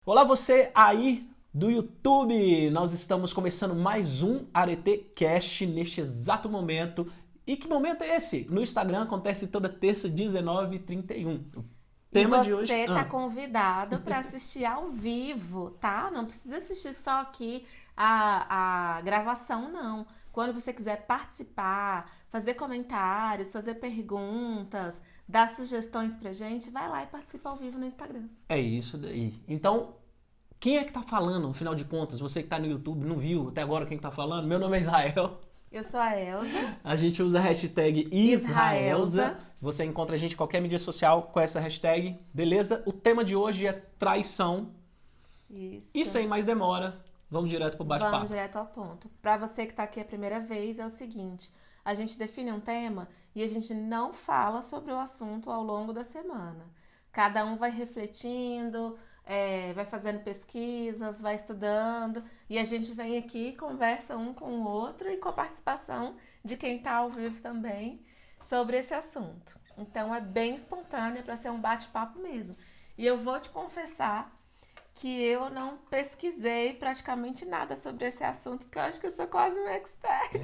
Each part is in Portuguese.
Olá você aí do YouTube! Nós estamos começando mais um AreteCast neste exato momento. E que momento é esse? No Instagram acontece toda terça, 19h31. O E tema de hoje... você tá convidado para assistir ao vivo, tá? Não precisa assistir só aqui a gravação, não. Quando você quiser participar, fazer comentários, fazer perguntas, dar sugestões pra gente, vai lá e participa ao vivo no Instagram. É isso daí. Então, quem é que tá falando, afinal de contas? Você que tá no YouTube, não viu até agora quem tá falando? Meu nome é Israel. Eu sou a Elza, A gente usa a hashtag Israelza. Israelza. Você encontra a gente em qualquer mídia social com essa hashtag, beleza? O tema de hoje é traição. E Isso. sem mais demora, vamos direto pro Vamos bate-papo. direto ao ponto. Para você que está aqui a primeira vez, é o seguinte: a gente define um tema e a gente não fala sobre o assunto ao longo da semana. Cada um vai refletindo, vai fazendo pesquisas, vai estudando e a gente vem aqui, conversa um com o outro e com a participação de quem está ao vivo também sobre esse assunto. Então é bem espontâneo para ser um bate-papo mesmo. E eu vou te confessar que eu não pesquisei praticamente nada sobre esse assunto, porque eu acho que eu sou quase um expert.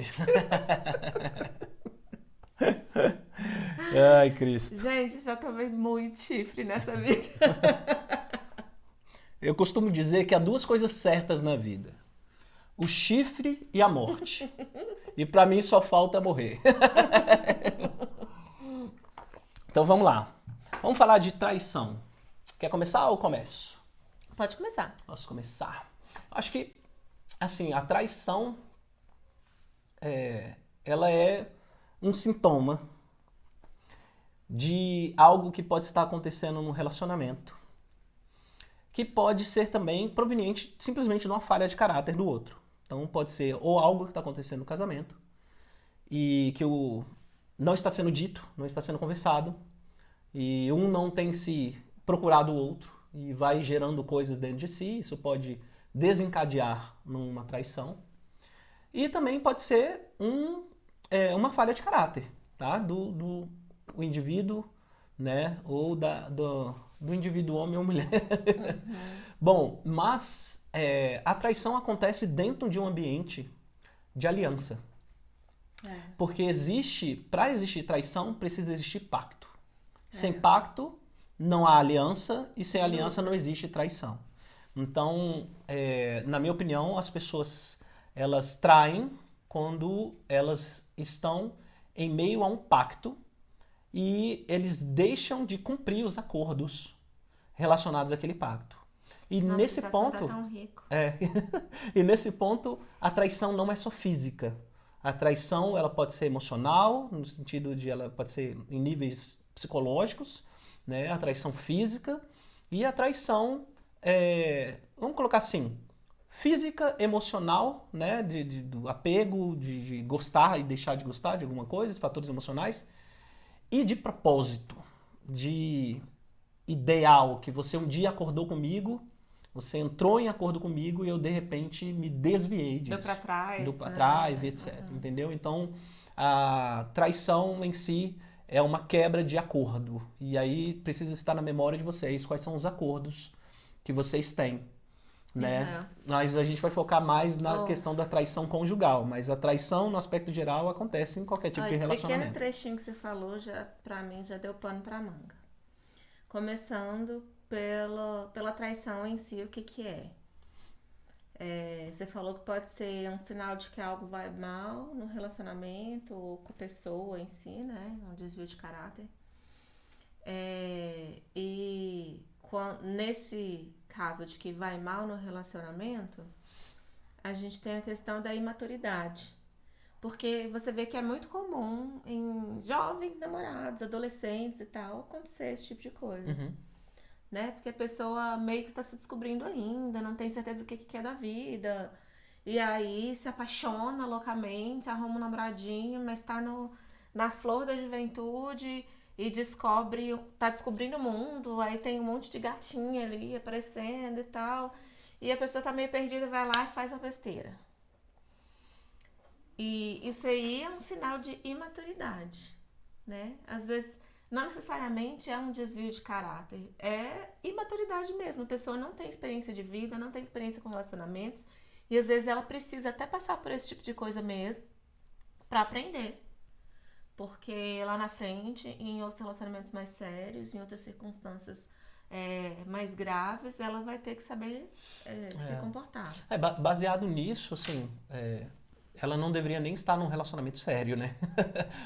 Ai, Cristo. Gente, já tomei muito chifre nessa vida. Eu costumo dizer que há duas coisas certas na vida: o chifre e a morte. E pra mim só falta morrer. Então vamos lá. Vamos falar de traição. Quer começar ou começo? Pode começar. Posso começar. Acho que, assim, a traição, ela é um sintoma de algo que pode estar acontecendo no relacionamento, que pode ser também proveniente simplesmente de uma falha de caráter do outro. Então pode ser ou algo que está acontecendo no casamento e que não está sendo dito, não está sendo conversado, e um não tem se procurado o outro e vai gerando coisas dentro de si. Isso pode desencadear numa traição. E também pode ser uma falha de caráter, tá? Do o indivíduo, né? Ou do indivíduo homem ou mulher. Bom, mas a traição acontece dentro de um ambiente de aliança. Porque para existir traição, precisa existir pacto. Sem pacto, não há aliança, e sem aliança não existe traição. Então, na minha opinião, as pessoas elas traem quando elas estão em meio a um pacto e eles deixam de cumprir os acordos relacionados àquele pacto. E Nossa, nesse esse assunto é ponto, tão rico. e nesse ponto, a traição não é só física. A traição, ela pode ser emocional, no sentido de ela pode ser em níveis psicológicos, né? A traição física e a traição, vamos colocar assim, física, emocional, né? Do apego, de gostar e deixar de gostar de alguma coisa, fatores emocionais, e de propósito, de ideal, que você um dia acordou comigo, você entrou em acordo comigo e eu de repente me desviei Deu pra disso. Deu trás, para trás e né? etc. Entendeu? Então, a traição em si é uma quebra de acordo. E aí precisa estar na memória de vocês quais são os acordos que vocês têm. Né? Uhum. Mas a gente vai focar mais na Oh, questão da traição conjugal. Mas a traição, no aspecto geral, acontece em qualquer tipo de esse pequeno relacionamento. trechinho que você falou, já, pra mim, já deu pano pra manga. Começando pela traição em si, o que que é? Você falou que pode ser um sinal de que algo vai mal no relacionamento ou com a pessoa em si, né? Um desvio de caráter. Nesse caso de que vai mal no relacionamento, a gente tem a questão da imaturidade. Porque você vê que é muito comum em jovens namorados, adolescentes e tal, acontecer esse tipo de coisa. Uhum. Né? Porque a pessoa meio que tá se descobrindo ainda, não tem certeza do que quer da vida. E aí se apaixona loucamente, arruma um namoradinho, mas tá na flor da juventude e tá descobrindo o mundo, aí tem um monte de gatinha ali aparecendo e tal. E a pessoa tá meio perdida, vai lá e faz uma besteira. E isso aí é um sinal de imaturidade, né? Às vezes não necessariamente é um desvio de caráter, é imaturidade mesmo. A pessoa não tem experiência de vida, não tem experiência com relacionamentos, e às vezes ela precisa até passar por esse tipo de coisa mesmo pra aprender. Porque lá na frente, em outros relacionamentos mais sérios, em outras circunstâncias mais graves, ela vai ter que saber se comportar. Baseado nisso, assim, ela não deveria nem estar num relacionamento sério, né?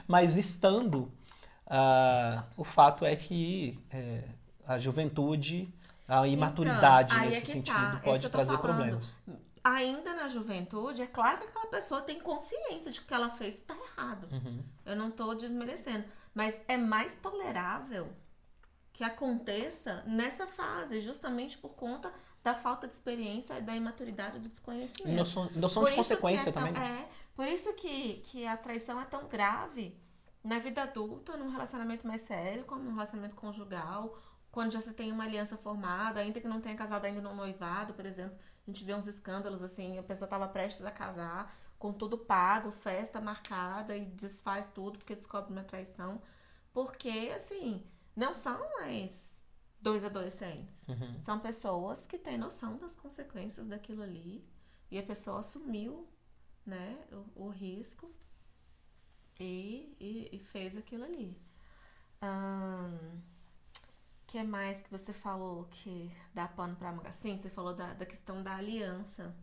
Mas estando, o fato é que a juventude, a Então, imaturidade aí é nesse que sentido tá, é isso que pode eu tô trazer falando. problemas. Ainda na juventude, é claro que aquela pessoa tem consciência de que o que ela fez tá errado. Uhum. Eu não tô desmerecendo. Mas é mais tolerável que aconteça nessa fase, justamente por conta da falta de experiência, da imaturidade e do E desconhecimento. noção Por de isso que consequência também, né? por isso que a traição é tão grave na vida adulta, num relacionamento mais sério, como num relacionamento conjugal, quando já se tem uma aliança formada, ainda que não tenha casado ainda no noivado, por exemplo. A gente vê uns escândalos assim, a pessoa estava prestes a casar, com tudo pago, festa marcada e desfaz tudo porque descobre uma traição. Porque, assim, não são mais dois adolescentes. Uhum. São pessoas que têm noção das consequências daquilo ali e a pessoa assumiu, né, o risco e fez aquilo ali. Que mais que você falou que dá pano pra manga? Sim, você falou da questão da aliança.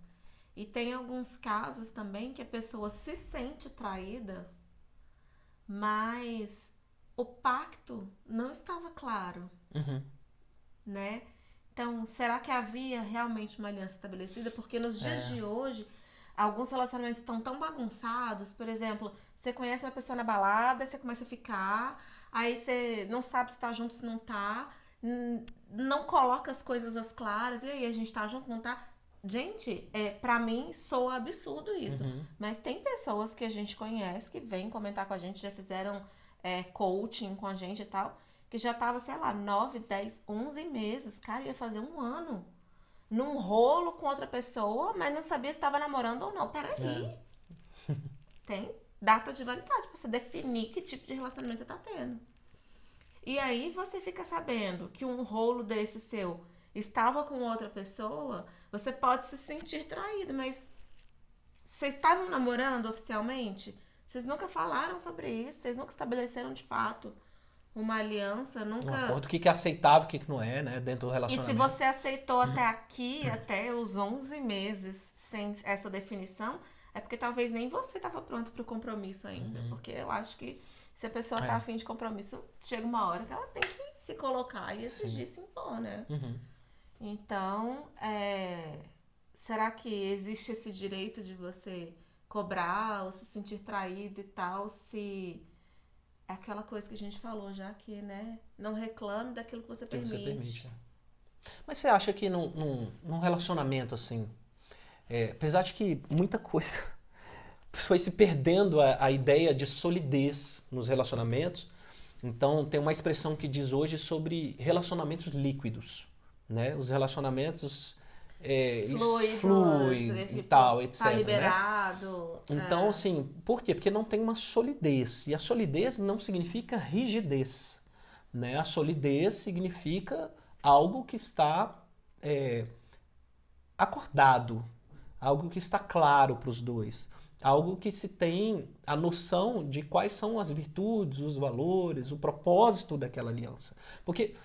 E tem alguns casos também que a pessoa se sente traída, mas o pacto não estava claro, Uhum. né? Então, será que havia realmente uma aliança estabelecida? Porque nos dias de hoje, alguns relacionamentos estão tão bagunçados. Por exemplo, você conhece uma pessoa na balada, você começa a ficar, aí você não sabe se tá junto, se não tá, não coloca as coisas às claras, e aí a gente tá junto, não tá? Gente, pra mim soa absurdo isso. Uhum. Mas tem pessoas que a gente conhece que vêm comentar com a gente, já fizeram coaching com a gente e tal, que já tava, sei lá, 9, 10, 11 meses, cara, ia fazer um ano num rolo com outra pessoa, mas não sabia se estava namorando ou não. Peraí, tem data de validade pra você definir que tipo de relacionamento você tá tendo. E aí você fica sabendo que um rolo desse seu estava com outra pessoa, você pode se sentir traído, mas vocês estavam namorando oficialmente? Vocês nunca falaram sobre isso, vocês nunca estabeleceram de fato uma aliança, Um nunca. acordo, o que é aceitável, o que não é, né? Dentro do E se relacionamento. você aceitou até aqui, até os 11 meses sem essa definição, é porque talvez nem você estava pronto para o compromisso ainda. Porque eu acho que se a pessoa tá É, afim de compromisso, chega uma hora que ela tem que se colocar e sim. exigir se impor, né? Uhum. Então, será que existe esse direito de você cobrar ou se sentir traído e tal, se é aquela coisa que a gente falou já que, né, não reclame daquilo que você Que você permite. permite. Né? Mas você acha que num relacionamento assim, apesar de que muita coisa foi se perdendo a ideia de solidez nos relacionamentos, então tem uma expressão que diz hoje sobre relacionamentos líquidos, né? Os relacionamentos eles Fluidos, fluem e tipo, tal, etc, tá né? liberado. Então, assim, por quê? Porque não tem uma solidez. E a solidez não significa rigidez, né? A solidez significa algo que está acordado, algo que está claro para os dois, algo que se tem a noção de quais são as virtudes, os valores, o propósito daquela aliança. Porque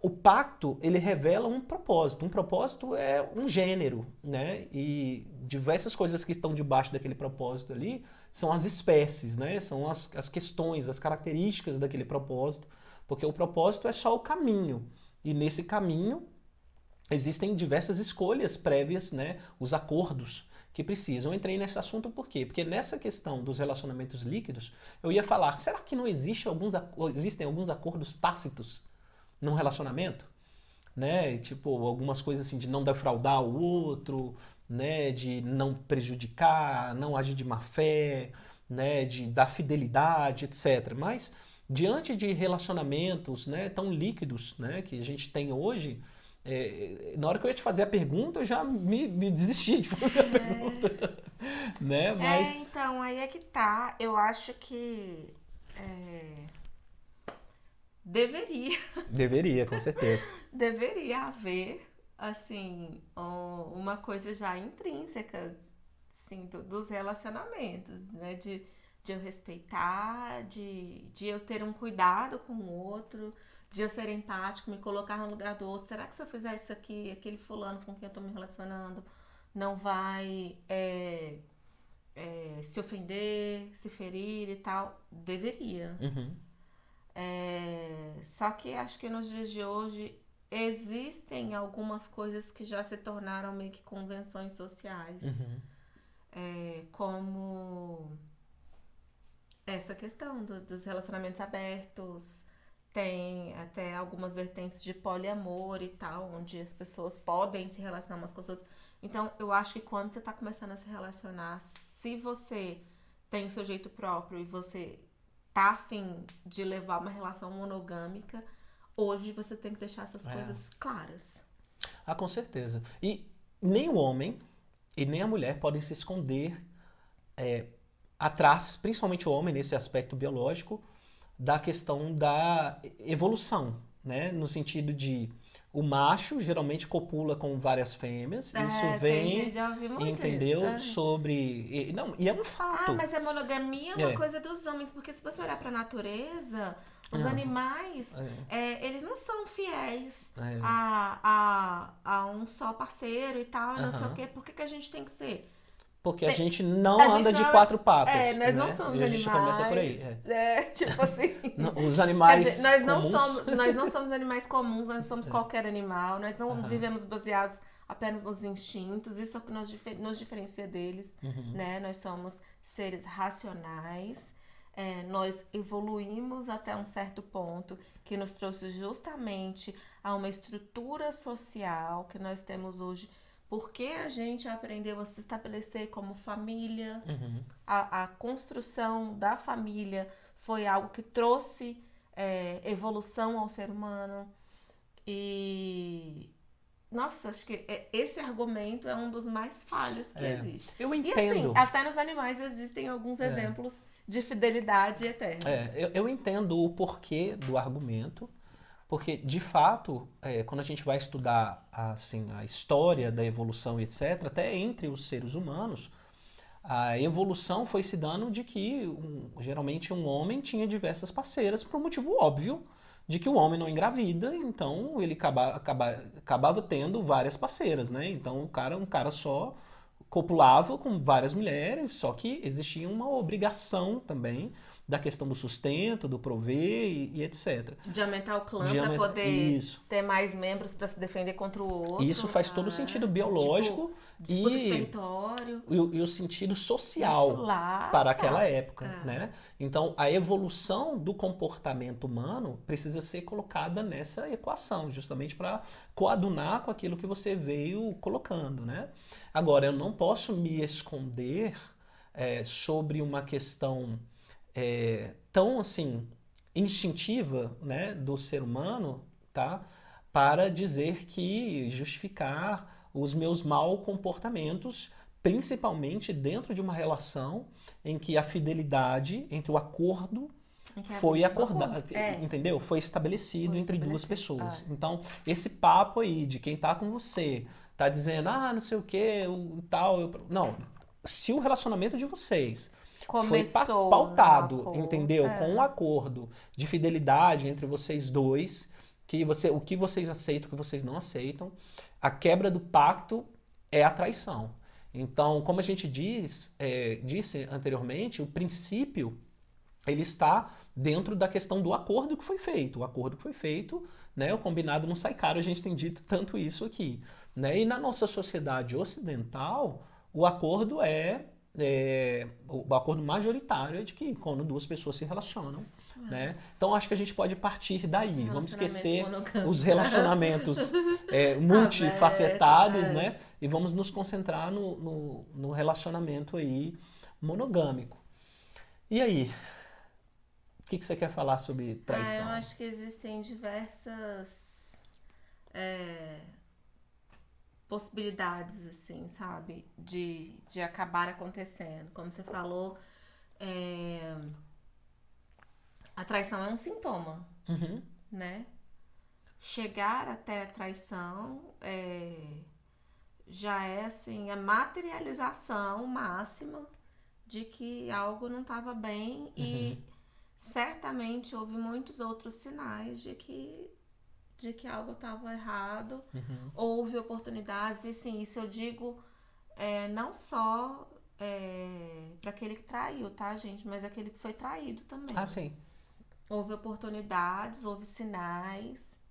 o pacto, ele revela um propósito. Um propósito é um gênero, né? E diversas coisas que estão debaixo daquele propósito ali são as espécies, né? São as questões, as características daquele propósito, porque o propósito é só o caminho. E nesse caminho existem diversas escolhas prévias, né? Os acordos que precisam. Eu entrei nesse assunto por quê? Porque nessa questão dos relacionamentos líquidos, eu ia falar, será que não existem alguns acordos tácitos num relacionamento, né? Tipo, algumas coisas assim de não defraudar o outro, né? De não prejudicar, não agir de má fé, né? De dar fidelidade, etc. Mas diante de relacionamentos, né, tão líquidos, né, que a gente tem hoje, na hora que eu ia te fazer a pergunta, eu já me desisti de fazer a pergunta, né? Mas Então, aí é que tá. Eu acho que Deveria, Deveria, com certeza. deveria haver, assim, uma coisa já intrínseca, assim, dos relacionamentos, né? De eu respeitar, de eu ter um cuidado com o outro, de eu ser empático, me colocar no lugar do outro. Será que se eu fizer isso aqui, aquele fulano com quem eu tô me relacionando não vai se ofender, se ferir e tal? Deveria. Uhum, Só que acho que nos dias de hoje existem algumas coisas que já se tornaram meio que convenções sociais, uhum. como essa questão dos relacionamentos abertos. Tem até algumas vertentes de poliamor e tal, onde as pessoas podem se relacionar umas com as outras. Então, eu acho que quando você tá começando a se relacionar, se você tem o seu jeito próprio e você tá afim de levar uma relação monogâmica, hoje você tem que deixar essas É. coisas claras. Ah, com certeza. E nem o homem e nem a mulher podem se esconder atrás, principalmente o homem nesse aspecto biológico, da questão da evolução, né? No sentido de o macho geralmente copula com várias fêmeas, isso Tem gente, vem, já ouvi muito isso. entendeu? Sobre. Não, e é um Ah, fato. mas a monogamia é uma É. coisa dos homens, porque se você olhar pra natureza, os Não, animais, é, eles não são fiéis é, a um só parceiro e tal, e não sei o aham. quê. Por que que a gente tem que ser? Porque a Tem- gente não a gente anda de não quatro patas, nós não né? somos E a gente começa por aí. animais, tipo assim. Os Quer dizer, animais comuns. nós não somos animais comuns, nós somos qualquer animal, nós não Aham, vivemos baseados apenas nos instintos, isso é o que nos diferencia deles, uhum, né? Nós somos seres racionais, nós evoluímos até um certo ponto que nos trouxe justamente a uma estrutura social que nós temos hoje, porque a gente aprendeu a se estabelecer como família, uhum. a construção da família foi algo que trouxe evolução ao ser humano. E, nossa, acho que esse argumento é um dos mais falhos que É, existe. eu E assim, entendo. até nos animais existem alguns exemplos de fidelidade eterna. Eu entendo o porquê do argumento, porque de fato, quando a gente vai estudar assim, a história da evolução, etc., até entre os seres humanos, a evolução foi se dando de que geralmente um homem tinha diversas parceiras por um motivo óbvio de que o homem não engravida, então ele acabava tendo várias parceiras, né? Então um cara só copulava com várias mulheres, só que existia uma obrigação também da questão do sustento, do prover e etc. De aumentar o clã De para aumentar. poder Isso. ter mais membros para se defender contra o outro. Isso faz todo o sentido biológico Tipo, disputa de e território. e o sentido Isso social lá para aquela atrás. época, né? Então, a evolução do comportamento humano precisa ser colocada nessa equação, justamente para coadunar com aquilo que você veio colocando, né? Agora, eu não posso me esconder sobre uma questão tão assim instintiva, né, do ser humano, tá? Para dizer que justificar os meus maus comportamentos, principalmente dentro de uma relação em que a fidelidade entre o acordo foi acordado, entendeu? Foi estabelecido Foi entre duas estabelecido. pessoas. Então, esse papo aí de quem tá com você, tá dizendo, não sei o que, o tal, não. Se o relacionamento de vocês foi Começou pautado, um acordo. entendeu? Com um acordo de fidelidade entre vocês dois, o que vocês aceitam, o que vocês não aceitam, a quebra do pacto é a traição. Então, como a gente disse anteriormente, o princípio ele está dentro da questão do acordo que foi feito. O acordo que foi feito, né, o combinado não sai caro, a gente tem dito tanto isso aqui. Né? E na nossa sociedade ocidental, o acordo o acordo majoritário é de que quando duas pessoas se relacionam, né? Então acho que a gente pode partir daí. Vamos esquecer os relacionamentos multifacetados, né? E vamos nos concentrar no relacionamento aí monogâmico. E aí? O que você quer falar sobre traição? Eu acho que existem diversas possibilidades, assim, sabe? De acabar acontecendo. Como você falou, a traição é um sintoma. Uhum. né? Chegar até a traição já é assim a materialização máxima de que algo não estava bem e certamente houve muitos outros sinais de que algo estava errado. Houve oportunidades, e assim, isso eu digo não só para aquele que traiu, tá, gente? Mas aquele que foi traído também. Ah, sim. Houve oportunidades, houve sinais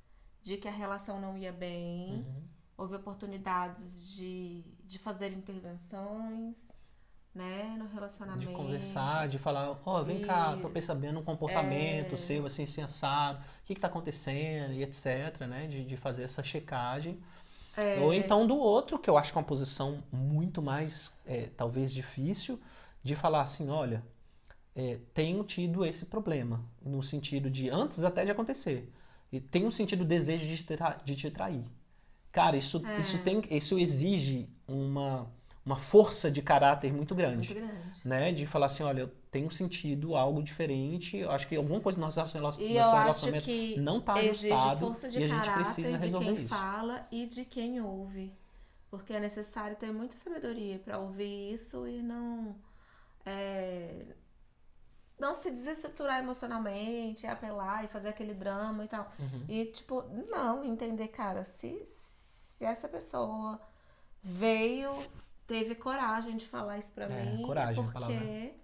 de que a relação não ia bem. Houve oportunidades de fazer intervenções, né, no relacionamento. De conversar, de falar, vem cá, tô percebendo um comportamento seu, assim, assado, o que tá acontecendo, e etc, né, de fazer essa checagem. Ou então do outro, que eu acho que é uma posição muito mais, talvez, difícil, de falar assim, olha, tenho tido esse problema, no sentido de, antes até de acontecer, e tenho sentido o desejo de te trair. Cara, isso exige uma força de caráter muito grande, né? De falar assim, olha, eu tenho sentido algo diferente, eu acho que alguma coisa no nosso relacionamento não está ajustado e a gente precisa resolver isso. De quem fala e de quem ouve, porque é necessário ter muita sabedoria para ouvir isso e não se desestruturar emocionalmente, apelar e fazer aquele drama e tal. E, tipo, não, entender, cara, se essa pessoa teve coragem de falar isso pra mim, coragem, porque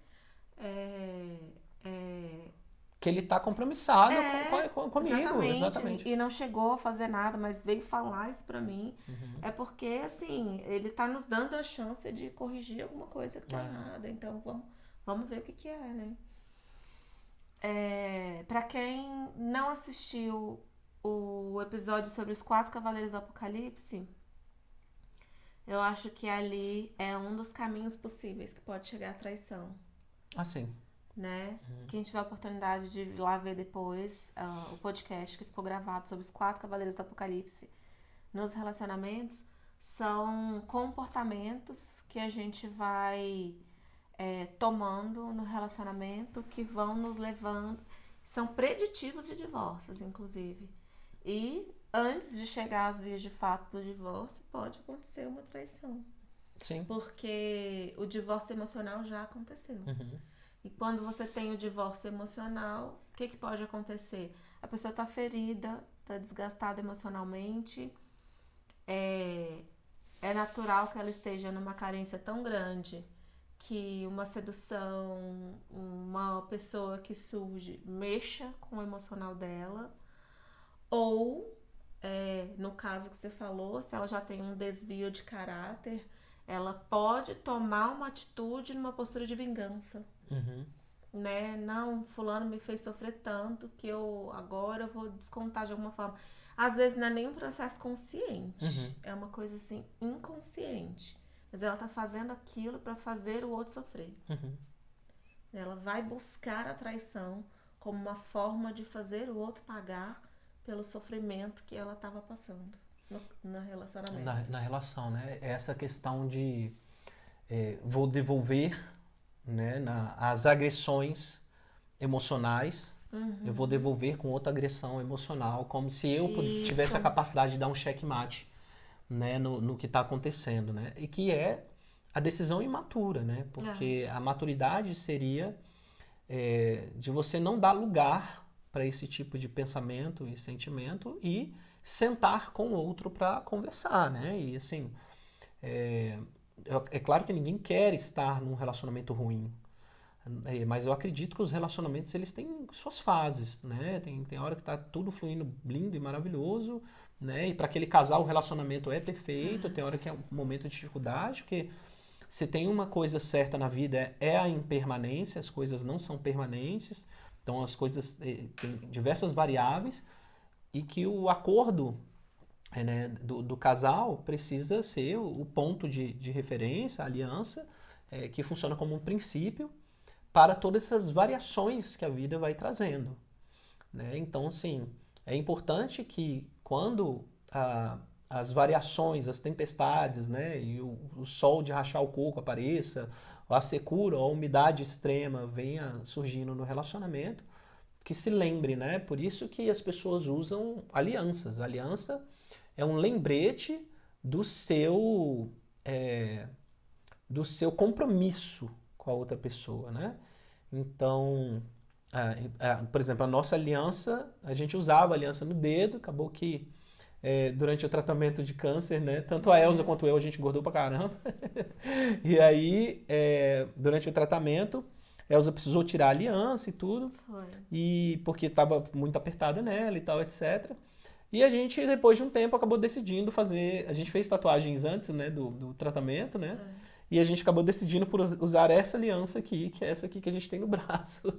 que ele tá compromissado comigo, exatamente. E não chegou a fazer nada, mas veio falar isso pra mim. É porque, assim, ele tá nos dando a chance de corrigir alguma coisa que tá errada. Então, vamos ver o que é, né? Pra quem não assistiu o episódio sobre os 4 Cavaleiros do Apocalipse, eu acho que ali é um dos caminhos possíveis que pode chegar à traição. Ah, sim. Né? Quem tiver a oportunidade de ir lá ver depois o podcast que ficou gravado sobre os 4 Cavaleiros do Apocalipse nos relacionamentos, são comportamentos que a gente vai tomando no relacionamento que vão nos levando, são preditivos de divórcios, inclusive. E antes de chegar às vias de fato do divórcio, pode acontecer uma traição. Sim. Porque o divórcio emocional já aconteceu. E quando você tem o divórcio emocional, o que pode acontecer? A pessoa está ferida, está desgastada emocionalmente. É natural que ela esteja numa carência tão grande que uma sedução, uma pessoa que surge, mexa com o emocional dela. Ou, no caso que você falou, se ela já tem um desvio de caráter, ela pode tomar uma atitude numa postura de vingança. Né? Não, fulano me fez sofrer tanto que agora eu vou descontar de alguma forma. Às vezes não é nem um processo consciente, é uma coisa assim, inconsciente. Mas ela tá fazendo aquilo para fazer o outro sofrer. Ela vai buscar a traição como uma forma de fazer o outro pagar pelo sofrimento que ela estava passando no relacionamento. Na relação, né? Essa questão de vou devolver, né, as agressões emocionais, eu vou devolver com outra agressão emocional, como se eu tivesse a capacidade de dar um checkmate, né, no que está acontecendo, né? E que é a decisão imatura, né? Porque a maturidade seria de você não dar lugar para esse tipo de pensamento e sentimento e sentar com o outro para conversar, né? E assim, é claro que ninguém quer estar num relacionamento ruim, mas eu acredito que os relacionamentos eles têm suas fases, né? Tem hora que tá tudo fluindo lindo e maravilhoso, né? E para aquele casal o relacionamento é perfeito, tem hora que é um momento de dificuldade, porque se tem uma coisa certa na vida é a impermanência, as coisas não são permanentes, então as coisas têm diversas variáveis e que o acordo né, do casal precisa ser o ponto de referência, a aliança, que funciona como um princípio para todas essas variações que a vida vai trazendo, né? Então, assim, é importante que quando as variações, as tempestades, né, e o sol de rachar o coco apareça, a secura, a umidade extrema venha surgindo no relacionamento, que se lembre, né? Por isso que as pessoas usam alianças. A aliança é um lembrete do seu, é, do seu compromisso com a outra pessoa, né? Então, por exemplo, a nossa aliança, a gente usava a aliança no dedo, acabou que durante o tratamento de câncer, né? Tanto a Elza quanto eu, a gente engordou pra caramba. E aí, durante o tratamento, a Elza precisou tirar a aliança e tudo, Foi. e porque estava muito apertada nela e tal, etc. E a gente, depois de um tempo, acabou decidindo fazer. A gente fez tatuagens antes, né, do tratamento, né? E a gente acabou decidindo por usar essa aliança aqui, que é essa aqui que a gente tem no braço.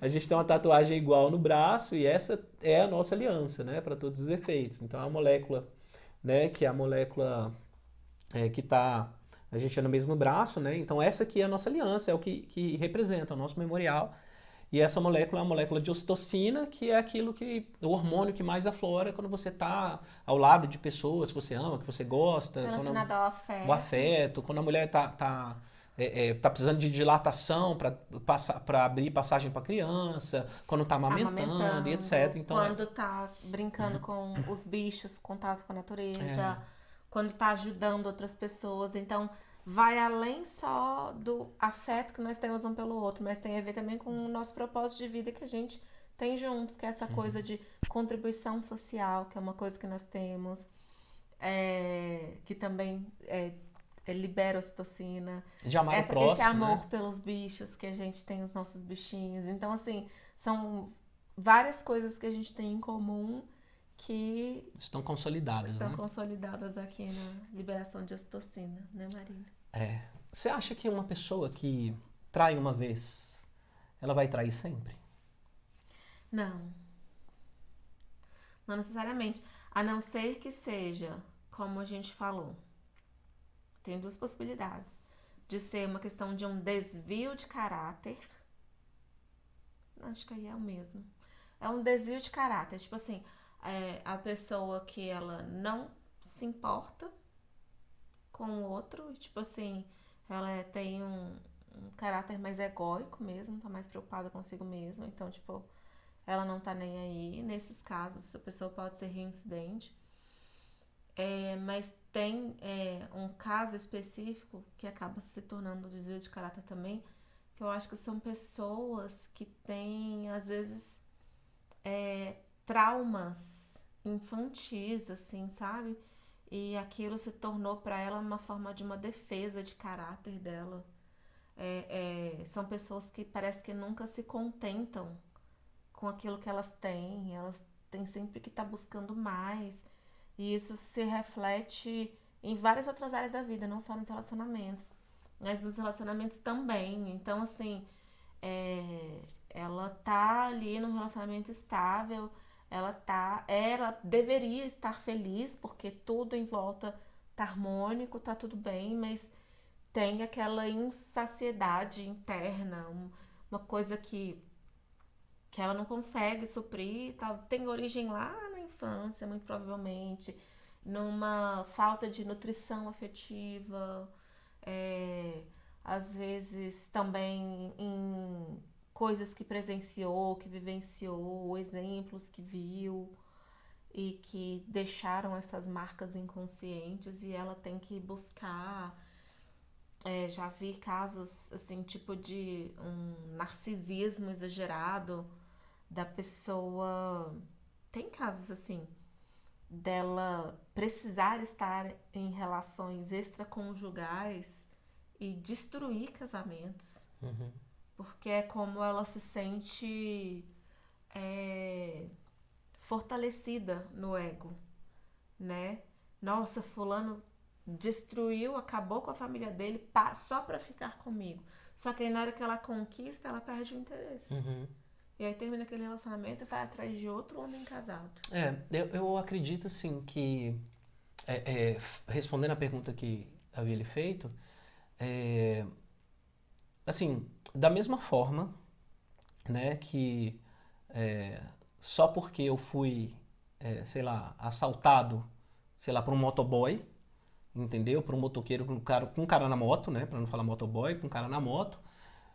A gente tem uma tatuagem igual no braço e essa é a nossa aliança, né, para todos os efeitos. Então a molécula, né, que é a molécula que tá a gente é no mesmo braço, né? Então essa aqui é a nossa aliança, é o que representa o nosso memorial. E essa molécula é uma molécula de ocitocina, que é aquilo que o hormônio que mais aflora quando você está ao lado de pessoas que você ama, que você gosta. Relacionado ao afeto. O afeto, quando a mulher tá precisando de dilatação para abrir passagem para criança, quando está amamentando e etc. Então, quando está brincando com os bichos, contato com a natureza, quando está ajudando outras pessoas. Então, vai além só do afeto que nós temos um pelo outro, mas tem a ver também com o nosso propósito de vida que a gente tem juntos, que é essa coisa de contribuição social, que é uma coisa que nós temos, que também libera ocitocina. De amar o próximo, esse amor, né? pelos bichos, que a gente tem os nossos bichinhos. Então, assim, são várias coisas que a gente tem em comum que estão consolidadas, estão né? consolidadas aqui na liberação de ocitocina, né, Marina? Você acha que uma pessoa que trai uma vez, ela vai trair sempre? Não. Não necessariamente. A não ser que seja, como a gente falou, tem duas possibilidades. De ser uma questão de um desvio de caráter. Acho que aí é o mesmo. É um desvio de caráter. Tipo assim, a pessoa que ela não se importa com o outro. Tipo assim, ela tem um caráter mais egóico mesmo, tá mais preocupada consigo mesma. Então, tipo, ela não tá nem aí. Nesses casos, a pessoa pode ser reincidente. Mas tem um caso específico que acaba se tornando desvio de caráter também, que eu acho que são pessoas que têm, às vezes, traumas infantis, assim, sabe? E aquilo se tornou para ela uma forma de uma defesa de caráter dela. São pessoas que parece que nunca se contentam com aquilo que elas têm sempre que estar buscando mais. E isso se reflete em várias outras áreas da vida, não só nos relacionamentos, mas nos relacionamentos também. Então, assim, ela tá ali num relacionamento estável, ela deveria estar feliz, porque tudo em volta tá harmônico, tá tudo bem, mas tem aquela insaciedade interna, uma coisa que ela não consegue suprir, tem origem lá na infância, muito provavelmente, numa falta de nutrição afetiva, às vezes também em coisas que presenciou, que vivenciou, exemplos que viu e que deixaram essas marcas inconscientes e ela tem que buscar. Já vi casos assim, tipo de um narcisismo exagerado da pessoa. Tem casos assim dela precisar estar em relações extraconjugais e destruir casamentos. Porque é como ela se sente fortalecida no ego, né? Nossa, fulano destruiu, acabou com a família dele só pra ficar comigo. Só que aí na hora que ela conquista, ela perde o interesse. E aí termina aquele relacionamento e vai atrás de outro homem casado. Eu acredito assim que, respondendo a pergunta que havia lhe feito, assim, da mesma forma, né, que só porque eu fui, sei lá, assaltado, sei lá, por um motoboy, entendeu? Por um motoqueiro com um cara na moto, né, pra não falar motoboy, com um cara na moto,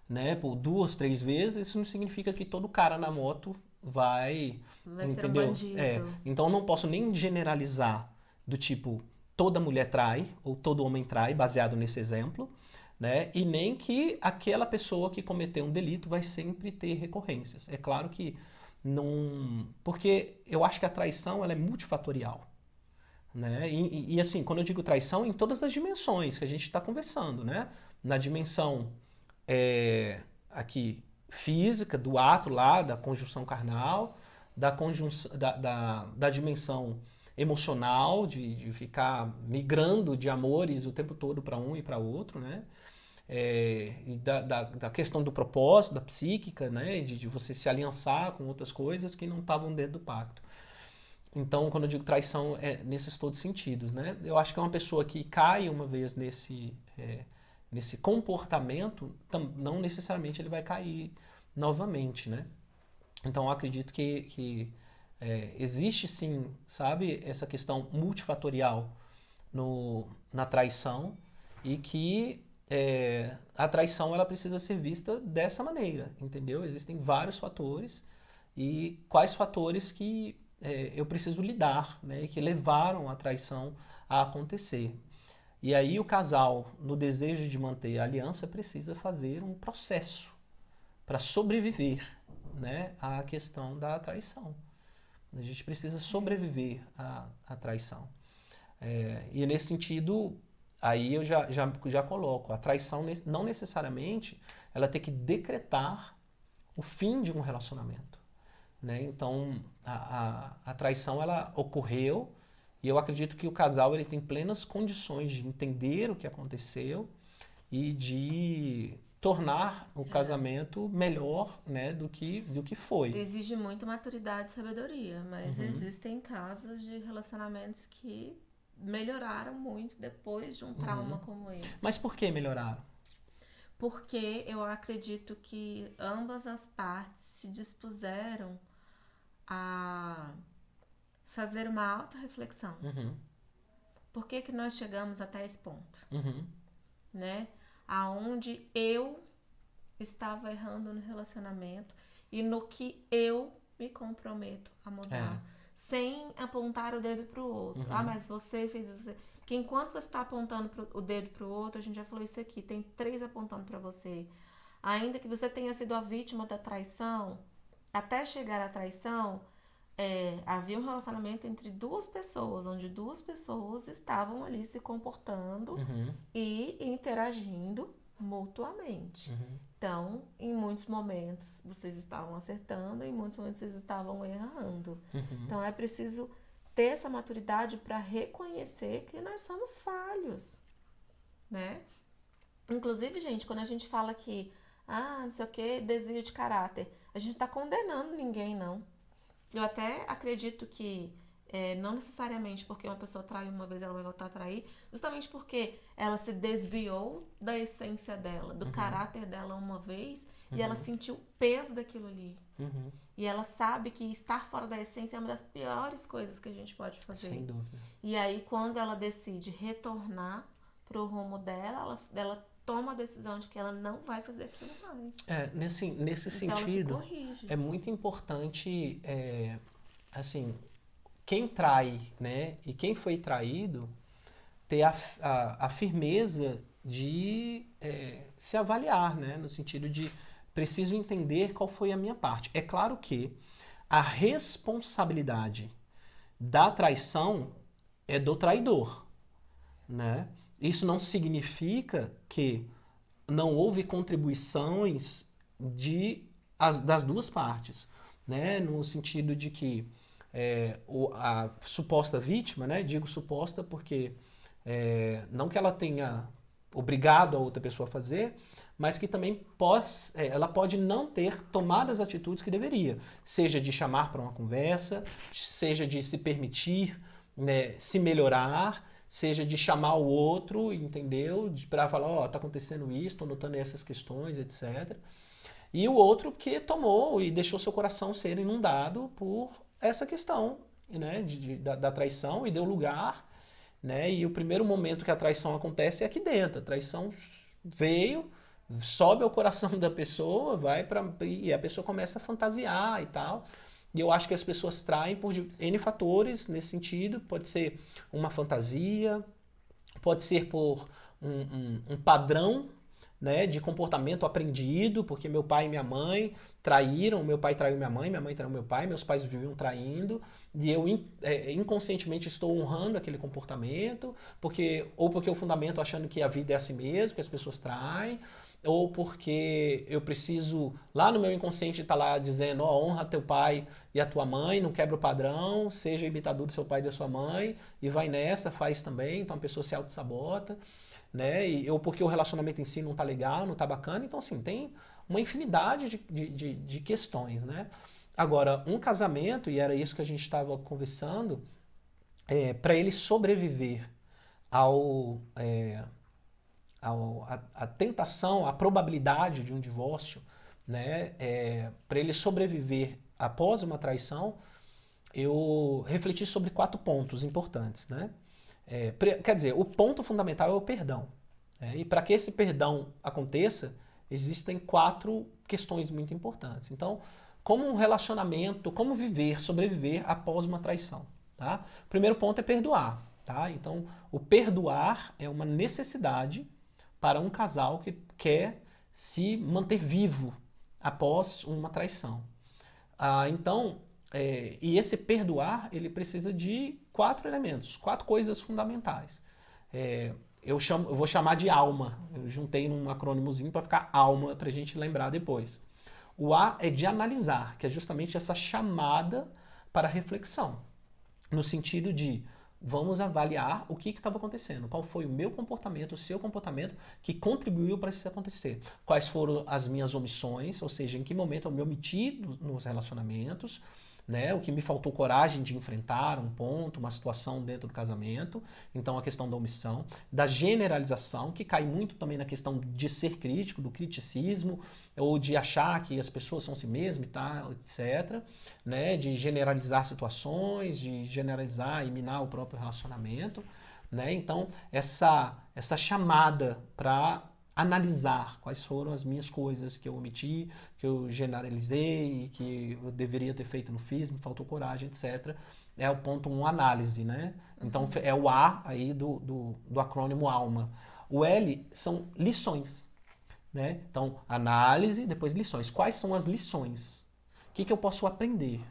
né, por 2, 3 vezes, isso não significa que todo cara na moto vai, Vai ser um entendeu? bandido. Então eu não posso nem generalizar do tipo toda mulher trai ou todo homem trai, baseado nesse exemplo, né? E nem que aquela pessoa que cometeu um delito vai sempre ter recorrências. É claro que não, porque eu acho que a traição ela é multifatorial. Né? Assim, quando eu digo traição, em todas as dimensões que a gente está conversando, né? Na dimensão aqui física, do ato lá, da conjunção carnal, da dimensão emocional, de ficar migrando de amores o tempo todo para um e para outro, né? E da questão do propósito, da psíquica, né? De você se aliançar com outras coisas que não estavam dentro do pacto. Então, quando eu digo traição, é nesses todos os sentidos, né? Eu acho que é uma pessoa que cai uma vez nesse comportamento, não necessariamente ele vai cair novamente, né? Então, eu acredito que existe sim, sabe, essa questão multifatorial na traição e que a traição ela precisa ser vista dessa maneira, entendeu? Existem vários fatores e quais fatores que eu preciso lidar, né, e que levaram a traição a acontecer. E aí o casal, no desejo de manter a aliança, precisa fazer um processo para sobreviver, né, à questão da traição. A gente precisa sobreviver à traição. E nesse sentido, aí eu já coloco, a traição não necessariamente ela tem que decretar o fim de um relacionamento. Né? Então, a traição ela ocorreu e eu acredito que o casal ele tem plenas condições de entender o que aconteceu e de tornar o casamento melhor, né, do que foi. Exige muito maturidade e sabedoria, mas existem casos de relacionamentos que melhoraram muito depois de um trauma como esse. Mas por que melhoraram? Porque eu acredito que ambas as partes se dispuseram a fazer uma autorreflexão. Por que que nós chegamos até esse ponto? Né? Aonde eu estava errando no relacionamento e no que eu me comprometo a mudar. Sem apontar o dedo pro outro. Ah, mas você fez isso. Você... Porque enquanto você está apontando o dedo pro outro, a gente já falou isso aqui, tem 3 apontando para você. Ainda que você tenha sido a vítima da traição, até chegar à traição, havia um relacionamento entre 2 pessoas, onde 2 pessoas estavam ali se comportando e interagindo mutuamente. Então, em muitos momentos vocês estavam acertando, em muitos momentos vocês estavam errando. Então, é preciso ter essa maturidade para reconhecer que nós somos falhos, né? Inclusive, gente, quando a gente fala que não sei o que, desvio de caráter, a gente tá condenando ninguém, não. Eu até acredito que não necessariamente porque uma pessoa trai uma vez, ela vai voltar a trair, justamente porque ela se desviou da essência dela, do caráter dela uma vez, e ela sentiu o peso daquilo ali. E ela sabe que estar fora da essência é uma das piores coisas que a gente pode fazer. Sem dúvida. E aí, quando ela decide retornar pro rumo dela, ela toma a decisão de que ela não vai fazer aquilo mais. Nesse então sentido, ela se corrige. é muito importante, assim, quem trai, né, e quem foi traído, ter a firmeza de se avaliar, né, no sentido de preciso entender qual foi a minha parte. É claro que a responsabilidade da traição é do traidor, né? Isso não significa que não houve contribuições das 2 partes, né? No sentido de que a suposta vítima, né? Digo suposta porque não que ela tenha obrigado a outra pessoa a fazer, mas que também ela pode não ter tomado as atitudes que deveria, seja de chamar para uma conversa, seja de se permitir, né, se melhorar, seja de chamar o outro, entendeu? Para falar, tá acontecendo isso, tô notando essas questões, etc. E o outro que tomou e deixou seu coração ser inundado por essa questão, né, da traição e deu lugar, né? E o primeiro momento que a traição acontece é aqui dentro. A traição veio, sobe ao coração da pessoa, e a pessoa começa a fantasiar e tal. E eu acho que as pessoas traem por N fatores nesse sentido. Pode ser uma fantasia, pode ser por um padrão, né, de comportamento aprendido, porque meu pai e minha mãe traíram, meu pai traiu minha mãe traiu meu pai, meus pais viviam traindo, e eu inconscientemente estou honrando aquele comportamento, ou porque eu fundamento achando que a vida é assim mesmo, que as pessoas traem, ou porque eu preciso, lá no meu inconsciente tá lá dizendo, ó, honra teu pai e a tua mãe, não quebra o padrão, seja imitador do seu pai e da sua mãe, e vai nessa, faz também, então a pessoa se auto-sabota, né? Ou porque o relacionamento em si não tá legal, não tá bacana. Então, assim, tem uma infinidade de questões, né? Agora, um casamento, e era isso que a gente estava conversando, para ele sobreviver à tentação, à probabilidade de um divórcio, né? Para ele sobreviver após uma traição, eu refleti sobre 4 pontos importantes, né? Quer dizer, o ponto fundamental é o perdão, né? E para que esse perdão aconteça, existem 4 questões muito importantes. Então, como um relacionamento, como sobreviver após uma traição, tá? O primeiro ponto é perdoar, tá? Então, o perdoar é uma necessidade para um casal que quer se manter vivo após uma traição. Então, e esse perdoar, ele precisa de 4 elementos, 4 coisas fundamentais. Eu vou chamar de alma, eu juntei num acrônimozinho para ficar alma, para a gente lembrar depois. O A é de analisar, que é justamente essa chamada para reflexão, no sentido de vamos avaliar o que estava acontecendo, qual foi o meu comportamento, o seu comportamento que contribuiu para isso acontecer, quais foram as minhas omissões, ou seja, em que momento eu me omiti nos relacionamentos, né? O que me faltou coragem de enfrentar um ponto, uma situação dentro do casamento. Então, a questão da omissão, da generalização, que cai muito também na questão de ser crítico, do criticismo, ou de achar que as pessoas são si mesmas e tal, etc. Né? De generalizar situações, de generalizar e minar o próprio relacionamento. Né? Então, essa chamada para analisar quais foram as minhas coisas que eu omiti, que eu generalizei, que eu deveria ter feito, não fiz, me faltou coragem, etc. É o ponto 1, análise, né? Então é o A aí do acrônimo ALMA. O L são lições, né? Então, análise, depois lições. Quais são as lições? O que eu posso aprender?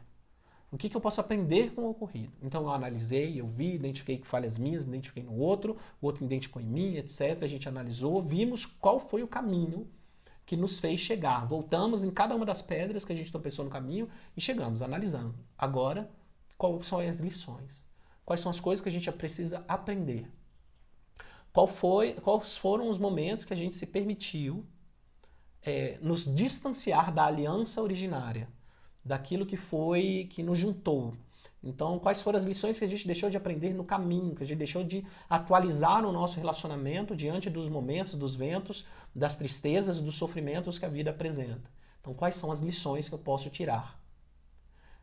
O que eu posso aprender com o ocorrido? Então eu analisei, eu vi, identifiquei falhas minhas, identifiquei no outro, o outro identificou em mim, etc. A gente analisou, vimos qual foi o caminho que nos fez chegar. Voltamos em cada uma das pedras que a gente tropeçou no caminho e chegamos, analisando. Agora, quais são as lições? Quais são as coisas que a gente precisa aprender? Quais foram os momentos que a gente se permitiu nos distanciar da aliança originária? Daquilo que nos juntou. Então, quais foram as lições que a gente deixou de aprender no caminho, que a gente deixou de atualizar no nosso relacionamento diante dos momentos, dos ventos, das tristezas, dos sofrimentos que a vida apresenta. Então, quais são as lições que eu posso tirar?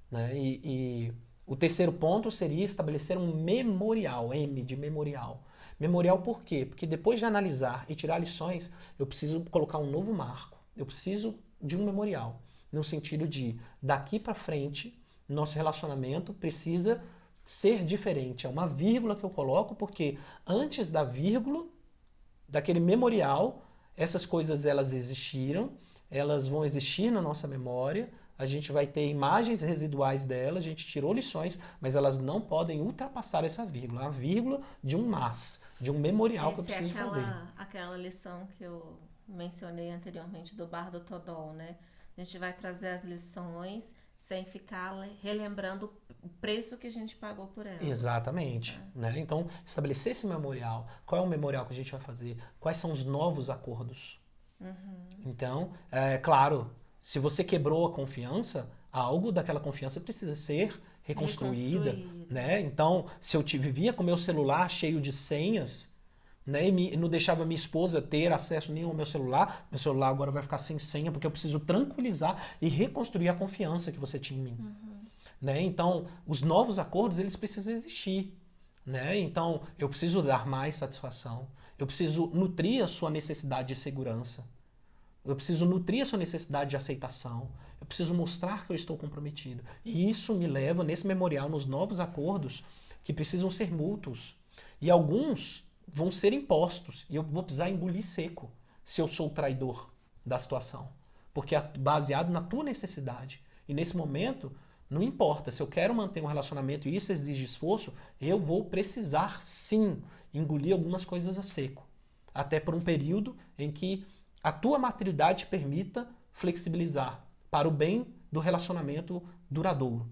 Né? E o terceiro ponto seria estabelecer um memorial, M de memorial. Memorial por quê? Porque depois de analisar e tirar lições, eu preciso colocar um novo marco. Eu preciso de um memorial. No sentido de, daqui para frente, nosso relacionamento precisa ser diferente. É uma vírgula que eu coloco, porque antes da vírgula, daquele memorial, essas coisas elas existiram, elas vão existir na nossa memória, a gente vai ter imagens residuais dela, a gente tirou lições, mas elas não podem ultrapassar essa vírgula. A vírgula de um mas, de um memorial que eu preciso fazer. Aquela lição que eu mencionei anteriormente do Bar do Todol, né? A gente vai trazer as lições sem ficar relembrando o preço que a gente pagou por elas. Exatamente. Né? Então, estabelecer esse memorial. Qual é o memorial que a gente vai fazer? Quais são os novos acordos? Então, claro, se você quebrou a confiança, algo daquela confiança precisa ser reconstruída. Né? Então, se eu vivia com meu celular cheio de senhas, né, e não deixava minha esposa ter acesso nenhum ao meu celular agora vai ficar sem senha, porque eu preciso tranquilizar e reconstruir a confiança que você tinha em mim. Né? Então, os novos acordos, eles precisam existir. Né? Então, eu preciso dar mais satisfação, eu preciso nutrir a sua necessidade de segurança. Eu preciso nutrir a sua necessidade de aceitação. Eu preciso mostrar que eu estou comprometido. E isso me leva, nesse memorial, nos novos acordos, que precisam ser mútuos. E alguns vão ser impostos. E eu vou precisar engolir seco se eu sou o traidor da situação. Porque é baseado na tua necessidade. E nesse momento, não importa. Se eu quero manter um relacionamento e isso exige esforço, eu vou precisar, sim, engolir algumas coisas a seco. Até por um período em que a tua maturidade te permita flexibilizar para o bem do relacionamento duradouro.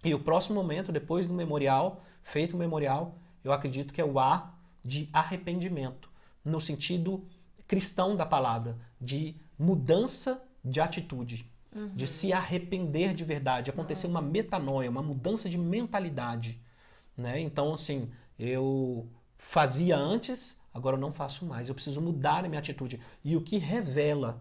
E o próximo momento, depois do memorial, feito o memorial, eu acredito que é o A de arrependimento, no sentido cristão da palavra, de mudança de atitude, de se arrepender de verdade, acontecer uma metanoia, uma mudança de mentalidade, né? Então, assim, eu fazia antes, agora eu não faço mais. Eu preciso mudar a minha atitude. E o que revela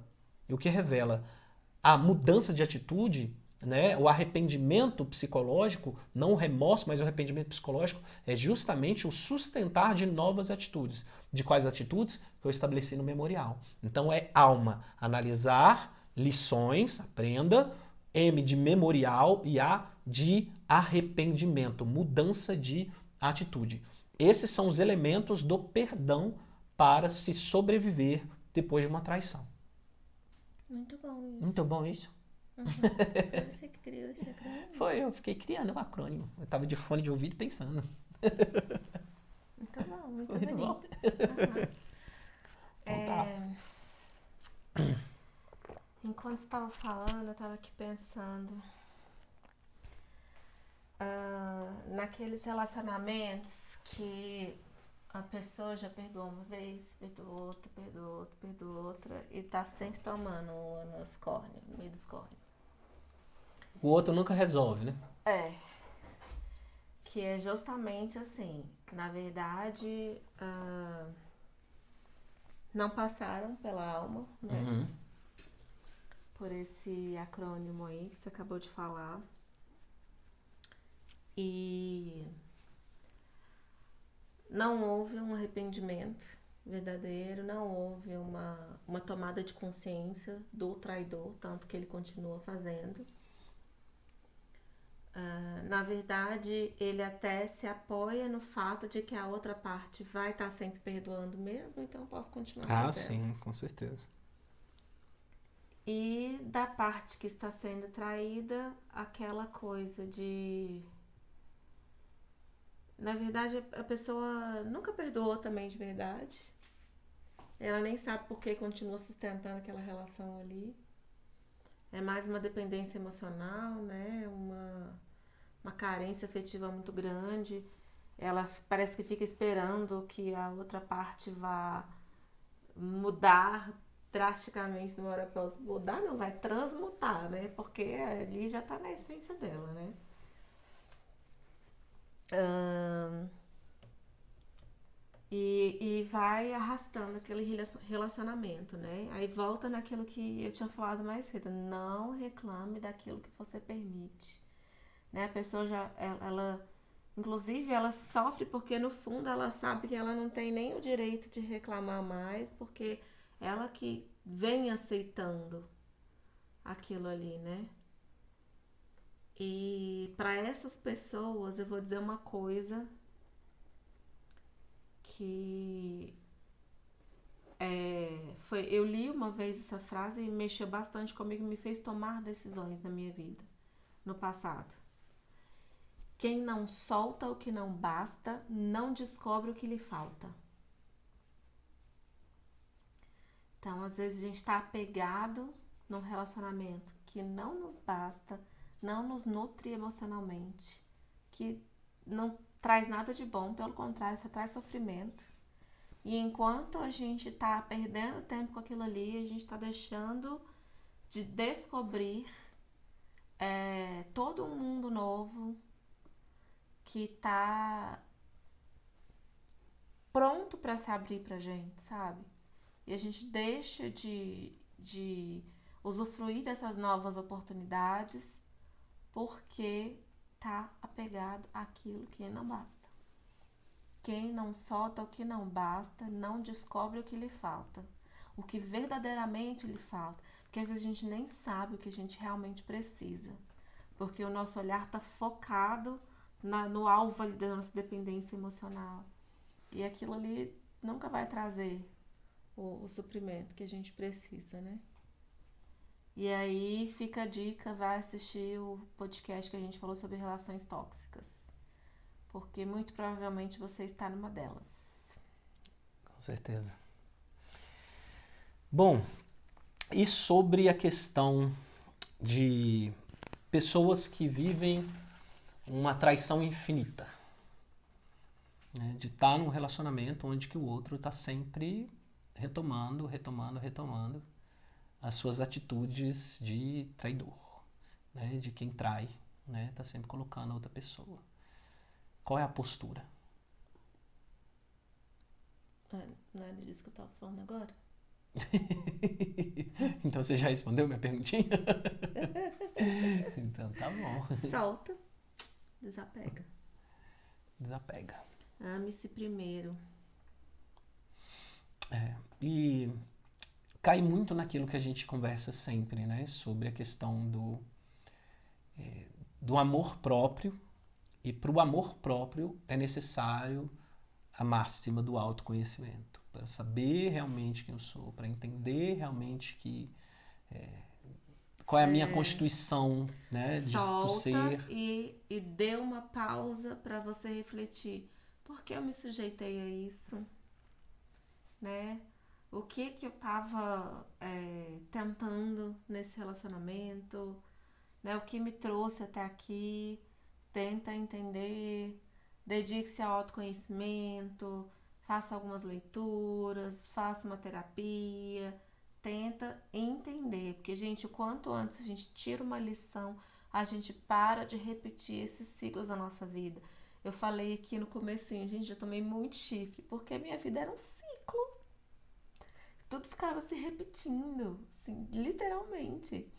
a mudança de atitude, né, o arrependimento psicológico, não o remorso, mas o arrependimento psicológico, é justamente o sustentar de novas atitudes. De quais atitudes? Que eu estabeleci no memorial. Então é alma, analisar lições, aprenda, M de memorial e A de arrependimento, mudança de atitude. Esses são os elementos do perdão para se sobreviver depois de uma traição. Muito bom isso. Muito bom isso? Foi você que criou esse acrônimo? Foi, eu fiquei criando um acrônimo. Eu estava de fone de ouvido pensando. Muito bom, muito Muito bom. bonito. Então tá. Enquanto você estava falando, eu estava aqui pensando naqueles relacionamentos que a pessoa já perdoou uma vez, perdoou outra, perdoou outra, perdoou outra e tá sempre tomando uma nas córneas, no meio dos córneos. O outro nunca resolve, né? É. Que é justamente assim, na verdade, não passaram pela alma, né? Uhum. Por esse acrônimo aí que você acabou de falar. E não houve um arrependimento verdadeiro, não houve uma tomada de consciência do traidor, tanto que ele continua fazendo. Na verdade, ele até se apoia no fato de que a outra parte vai estar sempre perdoando mesmo, então eu posso continuar fazendo. Sim, com certeza. E da parte que está sendo traída, aquela coisa de... Na verdade, a pessoa nunca perdoou também de verdade. Ela nem sabe por que continua sustentando aquela relação ali. É mais uma dependência emocional, né? Uma carência afetiva muito grande. Ela parece que fica esperando que a outra parte vá mudar drasticamente de uma hora para outra. Mudar não, vai transmutar, né? Porque ali já está na essência dela, né? E vai arrastando aquele relacionamento, né? Aí volta naquilo que eu tinha falado mais cedo. Não reclame daquilo que você permite, né? A pessoa já, ela inclusive, ela sofre porque no fundo ela sabe que ela não tem nem o direito de reclamar mais, porque ela que vem aceitando aquilo ali, né? E para essas pessoas eu vou dizer uma coisa que eu li uma vez essa frase e mexeu bastante comigo, me fez tomar decisões na minha vida, no passado. Quem não solta o que não basta, não descobre o que lhe falta. Então, às vezes a gente está apegado num relacionamento que não nos basta, não nos nutre emocionalmente, que não traz nada de bom, pelo contrário, só traz sofrimento. E enquanto a gente está perdendo tempo com aquilo ali, a gente está deixando de descobrir todo um mundo novo que está pronto para se abrir pra gente, sabe? E a gente deixa de usufruir dessas novas oportunidades porque tá apegado àquilo que não basta. Quem não solta o que não basta, não descobre o que lhe falta. o que verdadeiramente lhe falta. Porque às vezes a gente nem sabe o que a gente realmente precisa. Porque o nosso olhar está focado no alvo ali da nossa dependência emocional. E aquilo ali nunca vai trazer o suprimento que a gente precisa, né? E aí fica a dica, vai assistir o podcast que a gente falou sobre relações tóxicas. Porque muito provavelmente você está numa delas. Com certeza. Bom, e sobre a questão de pessoas que vivem uma traição infinita, né? De estar num relacionamento onde que o outro está sempre retomando as suas atitudes de traidor, né? De quem trai, né? Está sempre colocando a outra pessoa. Qual é a postura? Não era disso que eu estava falando agora? Então você já respondeu minha perguntinha? Então tá bom. Solta, desapega. Desapega. Ame-se primeiro. E cai muito naquilo que a gente conversa sempre, né? Sobre a questão do amor próprio. E para o amor próprio é necessário a máxima do autoconhecimento. Para saber realmente quem eu sou, para entender realmente qual é a minha constituição, né, do ser. E dê uma pausa para você refletir. Por que eu me sujeitei a isso? Né? O que eu estava tentando nesse relacionamento? Né? O que me trouxe até aqui? Tenta entender, dedique-se ao autoconhecimento, faça algumas leituras, faça uma terapia, tenta entender, porque, gente, o quanto antes a gente tira uma lição, a gente para de repetir esses ciclos da nossa vida. Eu falei aqui no comecinho, gente, eu tomei muito chifre, porque minha vida era um ciclo. Tudo ficava se repetindo, assim, literalmente.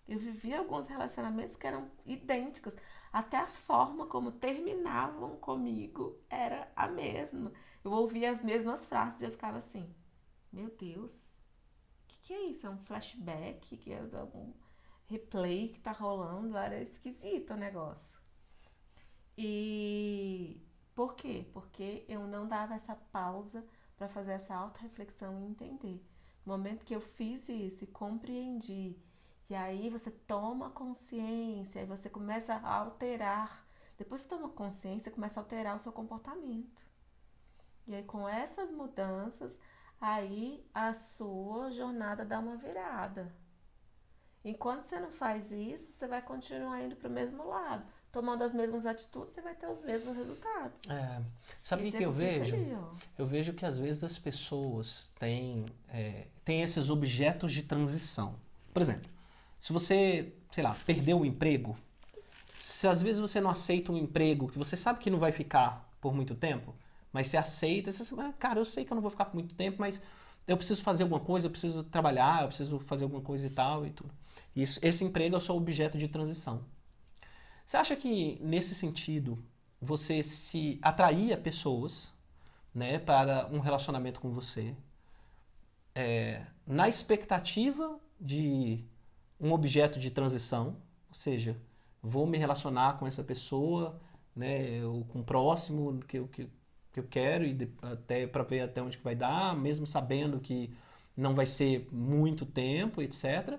Eu vivia alguns relacionamentos que eram idênticos. Até a forma como terminavam comigo era a mesma. Eu ouvia as mesmas frases e eu ficava assim, meu Deus, o que é isso? É um flashback? Que é um replay que tá rolando? Era esquisito o negócio. E por quê? Porque eu não dava essa pausa para fazer essa autorreflexão e entender. No momento que eu fiz isso e compreendi, e aí você toma consciência, e você começa a alterar. Depois que você toma consciência, você começa a alterar o seu comportamento. E aí com essas mudanças, aí a sua jornada dá uma virada. Enquanto você não faz isso, você vai continuar indo para o mesmo lado. Tomando as mesmas atitudes, você vai ter os mesmos resultados. Sabe o que eu vejo? Eu vejo que às vezes as pessoas têm esses objetos de transição. Por exemplo, se você, sei lá, perdeu o emprego, se às vezes você não aceita um emprego que você sabe que não vai ficar por muito tempo, mas você aceita, você sabe, cara, eu sei que eu não vou ficar por muito tempo, mas eu preciso fazer alguma coisa, eu preciso trabalhar, eu preciso fazer alguma coisa e tal e tudo. Esse emprego é o seu objeto de transição. Você acha que, nesse sentido, você se atraía pessoas, né, para um relacionamento com você, na expectativa de um objeto de transição, ou seja, vou me relacionar com essa pessoa, né, ou com o próximo que eu quero, e até para ver até onde que vai dar, mesmo sabendo que não vai ser muito tempo, etc.,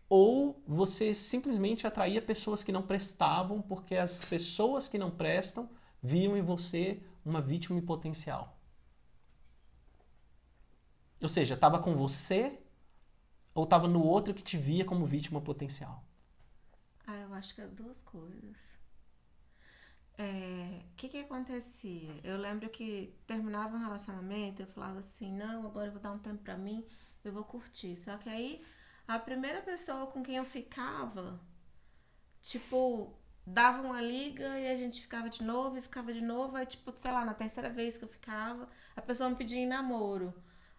ou você simplesmente atraía pessoas que não prestavam porque as pessoas que não prestam viam em você uma vítima em potencial? Ou seja, estava com você ou estava no outro que te via como vítima potencial? Eu acho que as duas coisas. O que acontecia? Eu lembro que terminava um relacionamento, eu falava assim, não, agora eu vou dar um tempo pra mim, eu vou curtir. Só que aí a primeira pessoa com quem eu ficava, tipo, dava uma liga e a gente ficava de novo, aí tipo, sei lá, na terceira vez que eu ficava, a pessoa me pedia em namoro.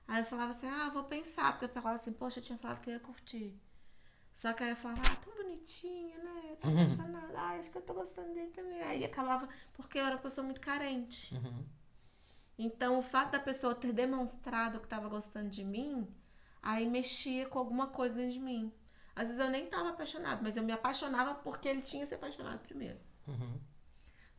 Aí eu falava assim, vou pensar, porque eu falava assim, poxa, eu tinha falado que eu ia curtir. Só que aí eu falava, tão bonitinho, né? Tô apaixonada, acho que eu tô gostando dele também. Aí acabava, porque eu era uma pessoa muito carente. Então o fato da pessoa ter demonstrado que tava gostando de mim, aí mexia com alguma coisa dentro de mim. Às vezes eu nem tava apaixonada, mas eu me apaixonava porque ele tinha se apaixonado primeiro. Uhum.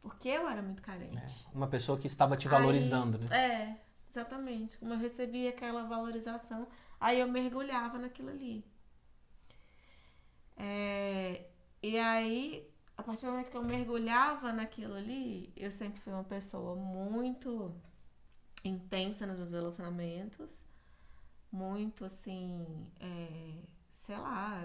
Porque eu era muito carente. Uma pessoa que estava te Aí, valorizando, né? exatamente. Como eu recebia aquela valorização, aí eu mergulhava naquilo ali. E aí, a partir do momento que eu mergulhava naquilo ali, eu sempre fui uma pessoa muito intensa nos relacionamentos, muito assim, sei lá,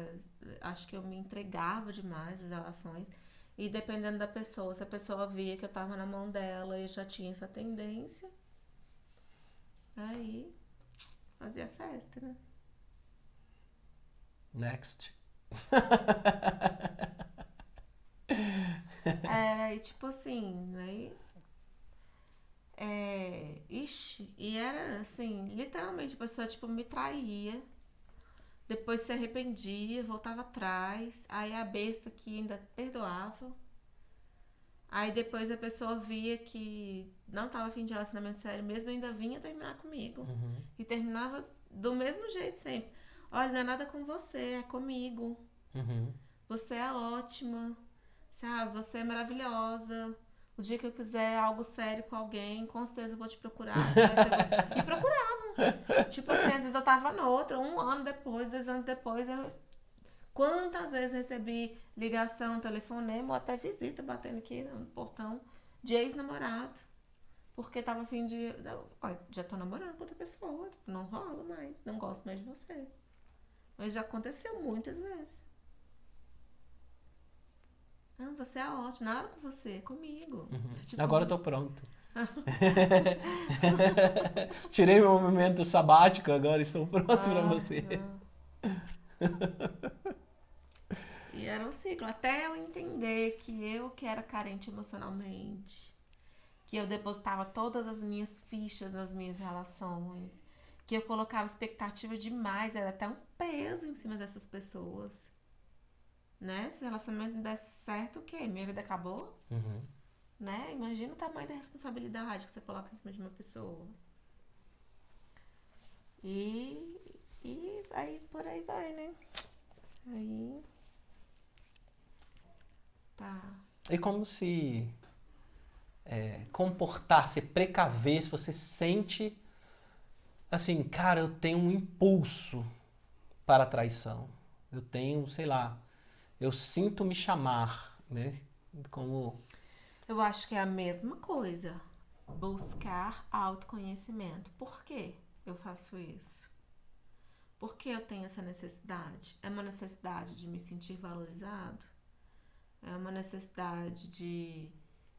acho que eu me entregava demais às relações. E dependendo da pessoa, se a pessoa via que eu tava na mão dela e já tinha essa tendência, aí fazia festa, né? Next. Era, e tipo assim, aí. E era assim, literalmente, a pessoa tipo me traía, depois se arrependia, voltava atrás, aí a besta que ainda perdoava. Aí depois a pessoa via que não tava afim de relacionamento sério mesmo, ainda vinha terminar comigo. Uhum. E terminava do mesmo jeito sempre. Olha, não é nada com você, é comigo. Uhum. Você é ótima, sabe? Você é maravilhosa. O dia que eu quiser algo sério com alguém, com certeza eu vou te procurar, que vai ser você. E procuravam. Tipo assim, às vezes eu tava noutra, 1 ano depois, 2 anos depois, quantas vezes recebi ligação, telefonema ou até visita batendo aqui no portão de ex-namorado. Porque tava a fim de. Olha, já tô namorando com outra pessoa, não rola mais, não gosto mais de você. Mas já aconteceu muitas vezes. Não, você é ótimo, nada com você, é comigo. Uhum. Tipo, Agora eu tô pronto. Tirei meu momento sabático, agora estou pronto pra você. não. E era um ciclo, até eu entender que era carente emocionalmente, que eu depositava todas as minhas fichas nas minhas relações, que eu colocava expectativa demais, era até um peso em cima dessas pessoas. Né? Se o relacionamento não der certo, o quê? Minha vida acabou? Uhum. Né? Imagina o tamanho da responsabilidade que você coloca em cima de uma pessoa. E, e aí por aí vai, né? Aí. Tá. É como se comportar, se precaver, se você sente assim, cara, eu tenho um impulso para a traição. Eu tenho, sei lá, eu sinto me chamar, né? Como. Eu acho que é a mesma coisa. Buscar autoconhecimento. Por que eu faço isso? Por que eu tenho essa necessidade? É uma necessidade de me sentir valorizado? É uma necessidade de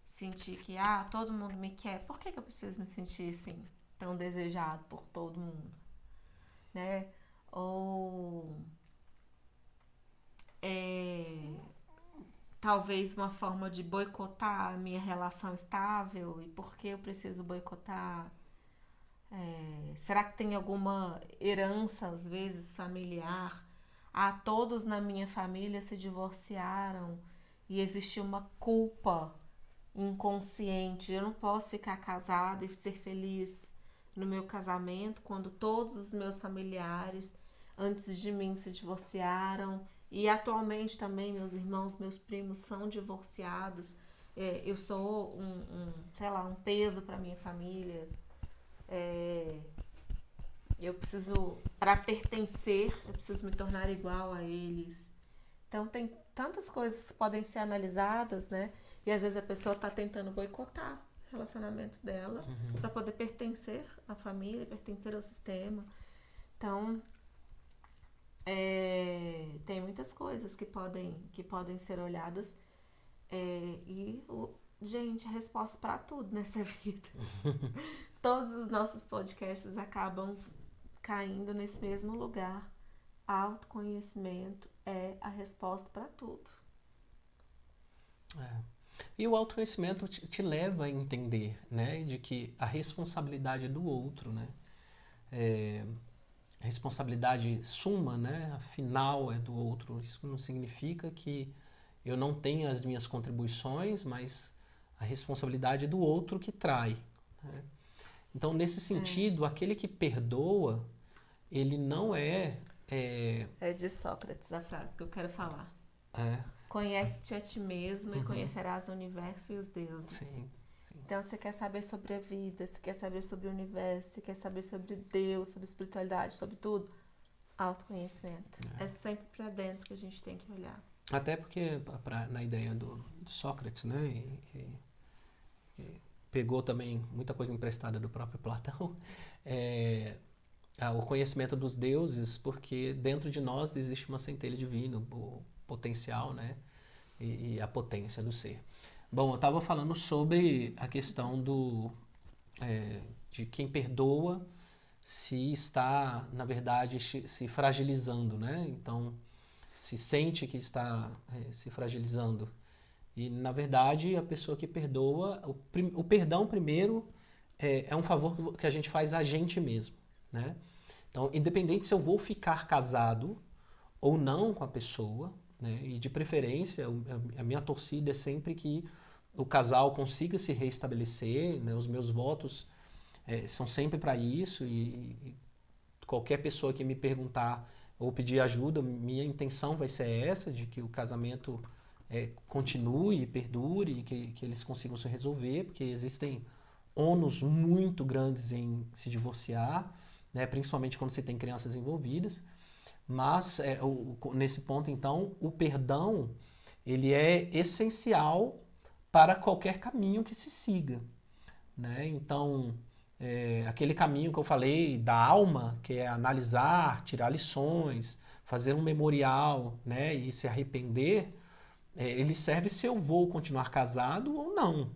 sentir que, todo mundo me quer. Por que eu preciso me sentir assim, tão desejado por todo mundo? Né? Ou talvez uma forma de boicotar a minha relação estável. E por que eu preciso boicotar? Será que tem alguma herança, às vezes, familiar? Todos na minha família se divorciaram e existe uma culpa inconsciente. Eu não posso ficar casada e ser feliz no meu casamento quando todos os meus familiares antes de mim se divorciaram e atualmente também meus irmãos, meus primos são divorciados. Eu sou sei lá, um peso para minha família. Eu preciso, para pertencer, eu preciso me tornar igual a eles. Então tem tantas coisas que podem ser analisadas, né? E às vezes a pessoa está tentando boicotar o relacionamento dela para poder pertencer à família, pertencer ao sistema. Então tem muitas coisas que podem ser olhadas. Gente, resposta para tudo nessa vida. Todos os nossos podcasts acabam caindo nesse mesmo lugar. Autoconhecimento é a resposta para tudo. E o autoconhecimento te leva a entender, né, de que a responsabilidade é do outro, né, a responsabilidade suma, né, a final é do outro. Isso não significa que eu não tenha as minhas contribuições, mas a responsabilidade é do outro que trai, né? Então, nesse sentido, aquele que perdoa, ele não É de Sócrates a frase que eu quero falar. é, Conhece-te a ti mesmo e uhum, conhecerás o universo e os deuses. sim, sim. Então, você quer saber sobre a vida, você quer saber sobre o universo, você quer saber sobre Deus, sobre espiritualidade, sobre tudo? Autoconhecimento. É sempre pra dentro que a gente tem que olhar. Até porque, na ideia do Sócrates, né, e pegou também muita coisa emprestada do próprio Platão, é, o conhecimento dos deuses, porque dentro de nós existe uma centelha divina, o potencial, né, e a potência do ser. Bom, eu estava falando sobre a questão de quem perdoa se está, na verdade, se fragilizando, né? Então, se sente que está se fragilizando. E, na verdade, a pessoa que perdoa, o perdão, primeiro, é um favor que a gente faz a gente mesmo, né? Então, independente se eu vou ficar casado ou não com a pessoa, né? E, de preferência, a minha torcida é sempre que o casal consiga se reestabelecer, né? Os meus votos são sempre para isso e qualquer pessoa que me perguntar ou pedir ajuda, minha intenção vai ser essa, de que o casamento continue, perdure, que eles consigam se resolver, porque existem ônus muito grandes em se divorciar, né, principalmente quando se tem crianças envolvidas. Mas, nesse ponto, então, o perdão ele é essencial para qualquer caminho que se siga, né? Então, aquele caminho que eu falei da alma, que é analisar, tirar lições, fazer um memorial, né, e se arrepender, ele serve se eu vou continuar casado ou não,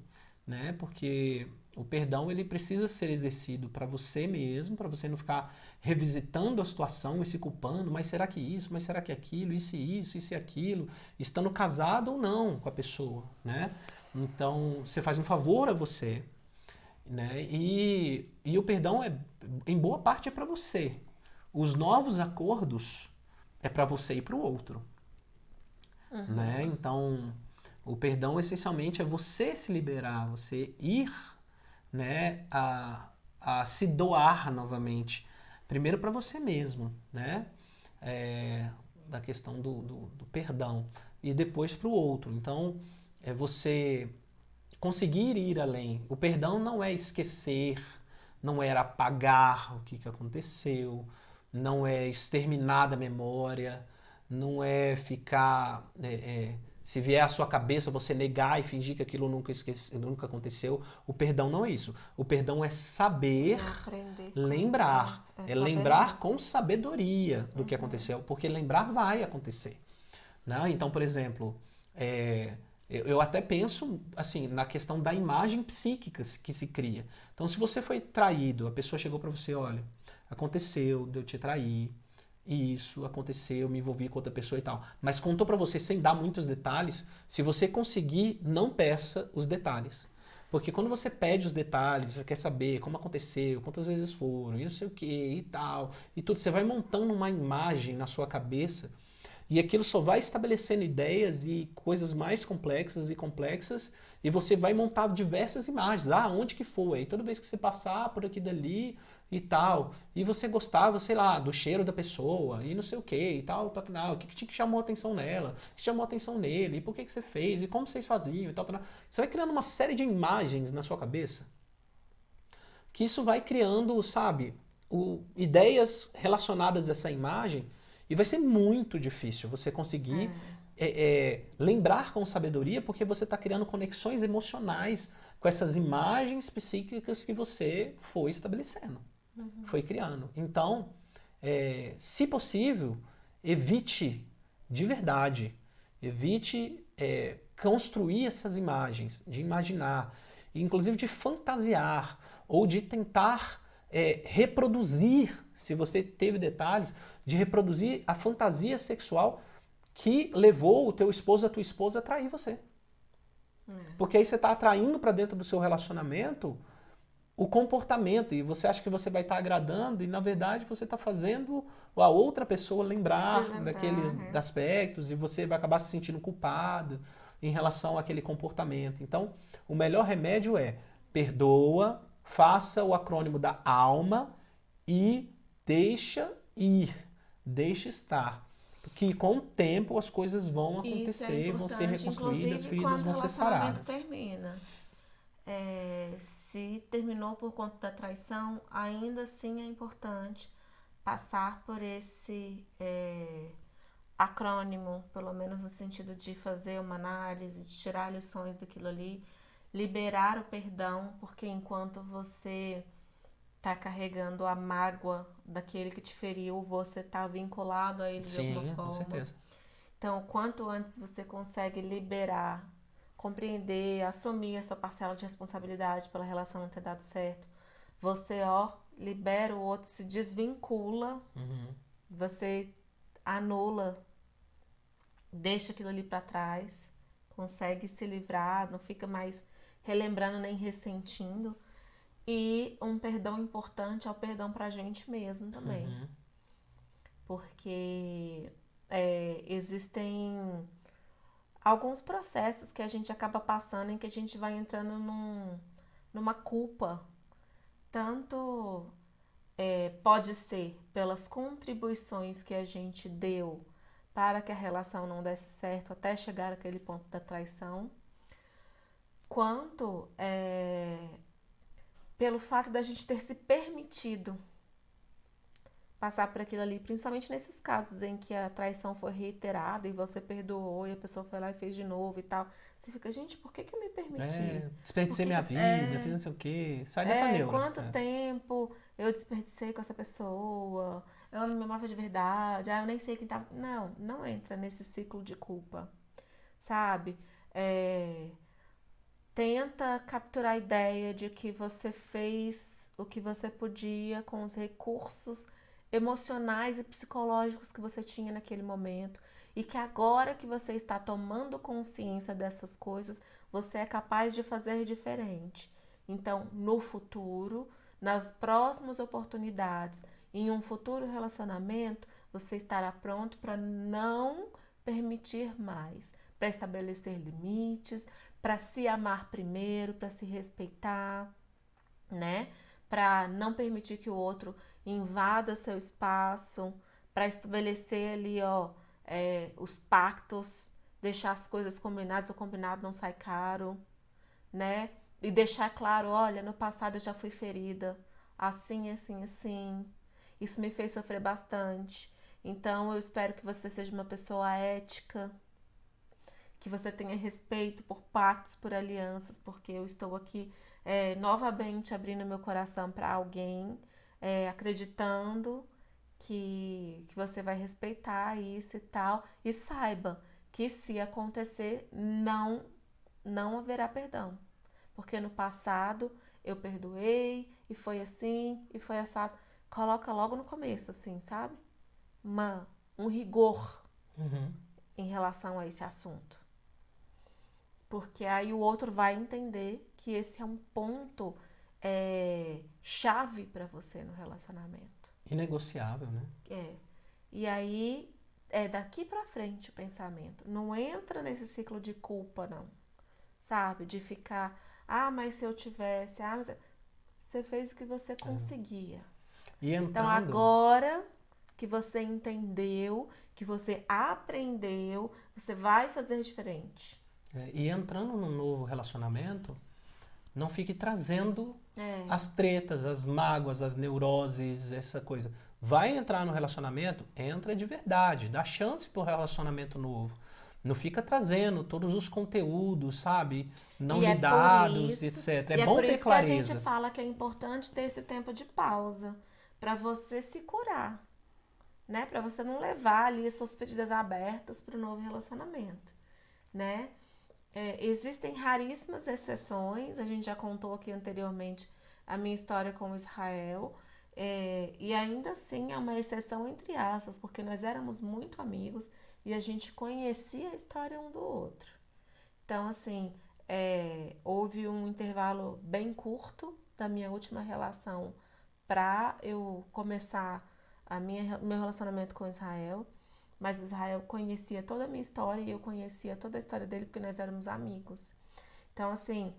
né? Porque o perdão ele precisa ser exercido para você mesmo, para você não ficar revisitando a situação e se culpando, mas será que isso, mas será que aquilo, isso e aquilo, estando casado ou não com a pessoa, né? Então, você faz um favor a você, né? E o perdão em boa parte é para você. Os novos acordos é para você e para o outro, né? Então, o perdão essencialmente é você se liberar, você ir, né, a se doar novamente. Primeiro para você mesmo, né? Da questão do perdão. E depois para o outro. Então, é você conseguir ir além. O perdão não é esquecer, não é apagar o que aconteceu, não é exterminar da memória, não é ficar. Se vier à sua cabeça você negar e fingir que aquilo nunca aconteceu. O perdão não é isso. O perdão é saber lembrar. É lembrar com sabedoria do que aconteceu, porque lembrar vai acontecer. Né? Então, por exemplo, eu até penso assim na questão da imagem psíquica que se cria. Então, se você foi traído, a pessoa chegou para você, olha, aconteceu, de eu te trair, isso aconteceu, me envolvi com outra pessoa e tal. Mas contou para você sem dar muitos detalhes. Se você conseguir, não peça os detalhes. Porque quando você pede os detalhes, você quer saber como aconteceu, quantas vezes foram, e não sei o que e tal, e tudo, você vai montando uma imagem na sua cabeça. E aquilo só vai estabelecendo ideias e coisas mais complexas, e você vai montar diversas imagens, onde que foi, e toda vez que você passar por aqui dali e tal, e você gostava, sei lá, do cheiro da pessoa, e não sei o que, e tal, o que chamou a atenção nela, o que chamou a atenção nele, e por que você fez, e como vocês faziam, e tal. Você vai criando uma série de imagens na sua cabeça, que isso vai criando, sabe, ideias relacionadas a essa imagem. E vai ser muito difícil você conseguir lembrar com sabedoria, porque você está criando conexões emocionais com essas imagens psíquicas que você foi estabelecendo, foi criando. Então, se possível, evite de verdade, evite construir essas imagens, de imaginar, inclusive de fantasiar ou de tentar reproduzir, se você teve detalhes, de reproduzir a fantasia sexual que levou o teu esposo, a tua esposa a trair você. Porque aí você está atraindo para dentro do seu relacionamento o comportamento e você acha que você vai estar agradando e na verdade você está fazendo a outra pessoa lembrar daqueles aspectos e você vai acabar se sentindo culpado em relação àquele comportamento. Então, o melhor remédio é perdoa, faça o acrônimo da alma e deixa ir, deixe estar. Porque com o tempo as coisas vão Isso é acontecer, vão ser importante, reconstruídas, inclusive feridas quando o vão ser relacionamento saradas. termina. Se terminou por conta da traição, ainda assim é importante passar por esse acrônimo, pelo menos no sentido de fazer uma análise, de tirar lições daquilo ali, liberar o perdão, porque enquanto você tá carregando a mágoa daquele que te feriu, você tá vinculado a ele de alguma Sim, com forma. certeza. Então, quanto antes você consegue liberar, compreender, assumir a sua parcela de responsabilidade pela relação não ter dado certo, você, libera o outro, se desvincula, Uhum. você anula, deixa aquilo ali para trás, consegue se livrar, não fica mais relembrando nem ressentindo. E um perdão importante é o perdão pra gente mesmo também. Uhum. Porque existem alguns processos que a gente acaba passando em que a gente vai entrando numa culpa. Tanto pode ser pelas contribuições que a gente deu para que a relação não desse certo até chegar àquele ponto da traição, quanto pelo fato da gente ter se permitido passar por aquilo ali, principalmente nesses casos em que a traição foi reiterada e você perdoou e a pessoa foi lá e fez de novo e tal. Você fica, gente, por que eu me permiti? Por Desperdicei que minha que, vida, fiz não sei o quê. Sai dessa neura. quanto tempo eu desperdicei com essa pessoa? Eu não me amava de verdade. Eu nem sei quem tava. Não, não entra nesse ciclo de culpa, sabe? É, tenta capturar a ideia de que você fez o que você podia com os recursos emocionais e psicológicos que você tinha naquele momento e que agora que você está tomando consciência dessas coisas, você é capaz de fazer diferente. Então, no futuro, nas próximas oportunidades, em um futuro relacionamento, você estará pronto para não permitir mais, para estabelecer limites, para se amar primeiro, para se respeitar, né? Para não permitir que o outro invada seu espaço, para estabelecer ali, os pactos, deixar as coisas combinadas, o combinado não sai caro, né? E deixar claro, olha, no passado eu já fui ferida, assim, assim, assim. Isso me fez sofrer bastante. Então eu espero que você seja uma pessoa ética, que você tenha respeito por pactos, por alianças, porque eu estou aqui novamente abrindo meu coração para alguém, acreditando que você vai respeitar isso e tal, e saiba que se acontecer, não haverá perdão, porque no passado eu perdoei e foi assim e foi assado. Coloca logo no começo, assim, sabe? Um rigor Uhum. em relação a esse assunto. Porque aí o outro vai entender que esse é um ponto chave para você no relacionamento. Inegociável, né? É. E aí é daqui para frente o pensamento. Não entra nesse ciclo de culpa, não. Sabe? De ficar, mas se eu tivesse, mas você fez o que você conseguia. E Então entrando, agora que você entendeu, que você aprendeu, você vai fazer diferente. e entrando num novo relacionamento, não fique trazendo É. as tretas, as mágoas, as neuroses, essa coisa. Vai entrar no relacionamento, entra de verdade, dá chance pro relacionamento novo. Não fica trazendo todos os conteúdos, sabe? Não E é por lidados, isso, etc. É e é bom por ter isso que a gente clareza. fala que é importante ter esse tempo de pausa para você se curar, né? Para você não levar ali as suas feridas abertas para o novo relacionamento, né? Existem raríssimas exceções, a gente já contou aqui anteriormente a minha história com Israel, e ainda assim é uma exceção entre aspas, porque nós éramos muito amigos e a gente conhecia a história um do outro. Então, assim, houve um intervalo bem curto da minha última relação para eu começar meu relacionamento com Israel. Mas Israel conhecia toda a minha história e eu conhecia toda a história dele porque nós éramos amigos. Então, assim,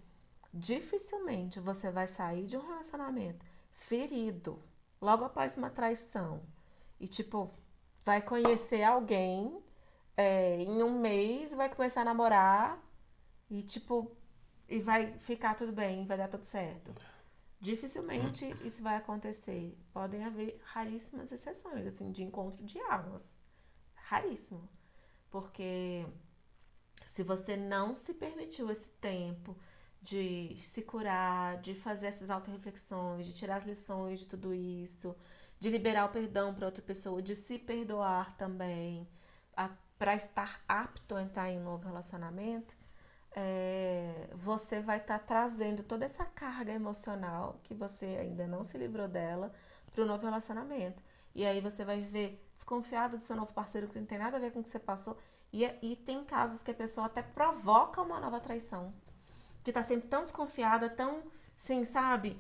dificilmente você vai sair de um relacionamento ferido logo após uma traição e, tipo, vai conhecer alguém em um mês, vai começar a namorar e, tipo, e vai ficar tudo bem, vai dar tudo certo. Dificilmente isso vai acontecer. Podem haver raríssimas exceções, assim, de encontro de almas. Raríssimo. Porque se você não se permitiu esse tempo de se curar, de fazer essas autorreflexões, de tirar as lições de tudo isso, de liberar o perdão para outra pessoa, de se perdoar também, para estar apto a entrar em um novo relacionamento, você vai estar trazendo toda essa carga emocional que você ainda não se livrou dela para o novo relacionamento. E aí você vai viver desconfiado do seu novo parceiro que não tem nada a ver com o que você passou. E tem casos que a pessoa até provoca uma nova traição. Que tá sempre tão desconfiada, tão, assim, sabe,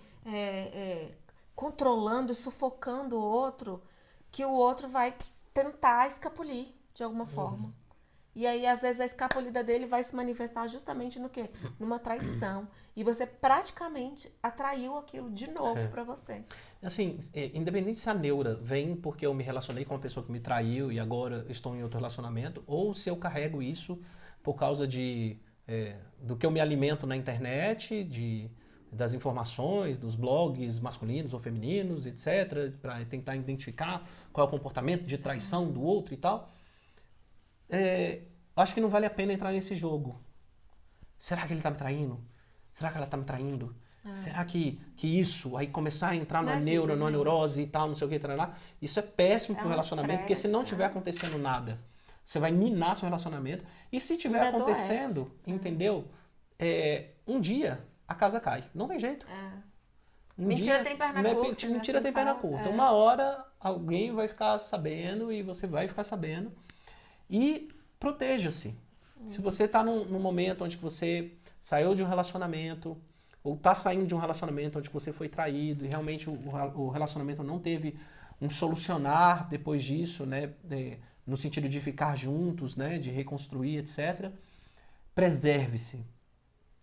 controlando e sufocando o outro, que o outro vai tentar escapulir de alguma forma. E aí, às vezes, a escapulida dele vai se manifestar justamente no quê? Numa traição. E você praticamente atraiu aquilo de novo pra você. Assim, independente se a neura vem porque eu me relacionei com uma pessoa que me traiu e agora estou em outro relacionamento, ou se eu carrego isso por causa do que eu me alimento na internet, das informações, dos blogs masculinos ou femininos, etc., para tentar identificar qual é o comportamento de traição do outro e tal. Acho que não vale a pena entrar nesse jogo. Será que ele tá me traindo? Será que ela tá me traindo? Será que isso, aí começar a entrar na neura, numa neurose e tal, não sei o que, tarará, isso é péssimo pro relacionamento, porque se não tiver acontecendo nada, você vai minar seu relacionamento. E se tiver acontecendo, entendeu? Um dia a casa cai. Não tem jeito. Mentira tem perna curta. Mentira tem perna curta. Uma hora alguém vai ficar sabendo e você vai ficar sabendo. E proteja-se. Se você está num momento onde você saiu de um relacionamento, ou está saindo de um relacionamento onde você foi traído, e realmente o relacionamento não teve um solucionar depois disso, né, no sentido de ficar juntos, né, de reconstruir, etc., preserve-se.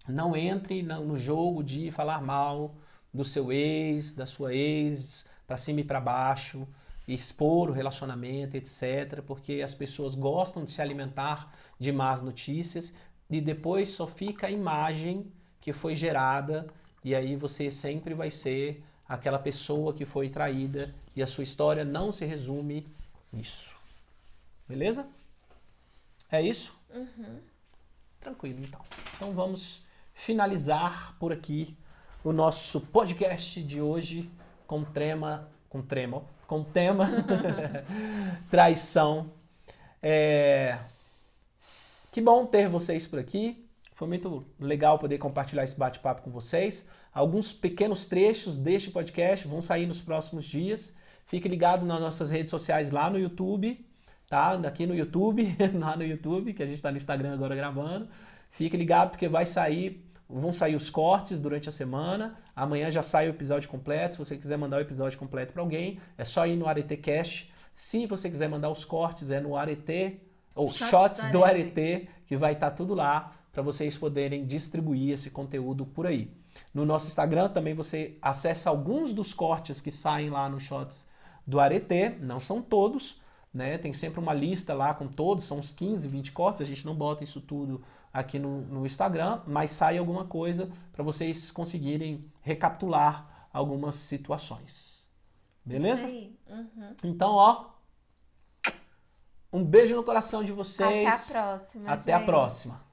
Não entre no jogo de falar mal do seu ex, da sua ex, para cima e para baixo, expor o relacionamento, etc., porque as pessoas gostam de se alimentar de más notícias e depois só fica a imagem que foi gerada e aí você sempre vai ser aquela pessoa que foi traída e a sua história não se resume nisso. Beleza? É isso? Tranquilo, então. Então vamos finalizar por aqui o nosso podcast de hoje com tema traição. Que bom ter vocês por aqui. Foi muito legal poder compartilhar esse bate-papo com vocês. Alguns pequenos trechos deste podcast vão sair nos próximos dias. Fique ligado nas nossas redes sociais lá no YouTube, tá? Aqui no YouTube, lá no YouTube, que a gente está no Instagram agora gravando. Fique ligado porque vão sair os cortes durante a semana. Amanhã já sai o episódio completo. Se você quiser mandar o episódio completo para alguém, é só ir no AreteCast. Se você quiser mandar os cortes, é no Arete, ou Shots do Arete, que vai estar tudo lá para vocês poderem distribuir esse conteúdo por aí. No nosso Instagram também você acessa alguns dos cortes que saem lá no Shots do Arete. Não são todos, né? Tem sempre uma lista lá com todos, são uns 15, 20 cortes. A gente não bota isso tudo aqui no Instagram, mas sai alguma coisa para vocês conseguirem recapitular algumas situações. Beleza? Então, ó, um beijo no coração de vocês. Até a próxima. Até a próxima.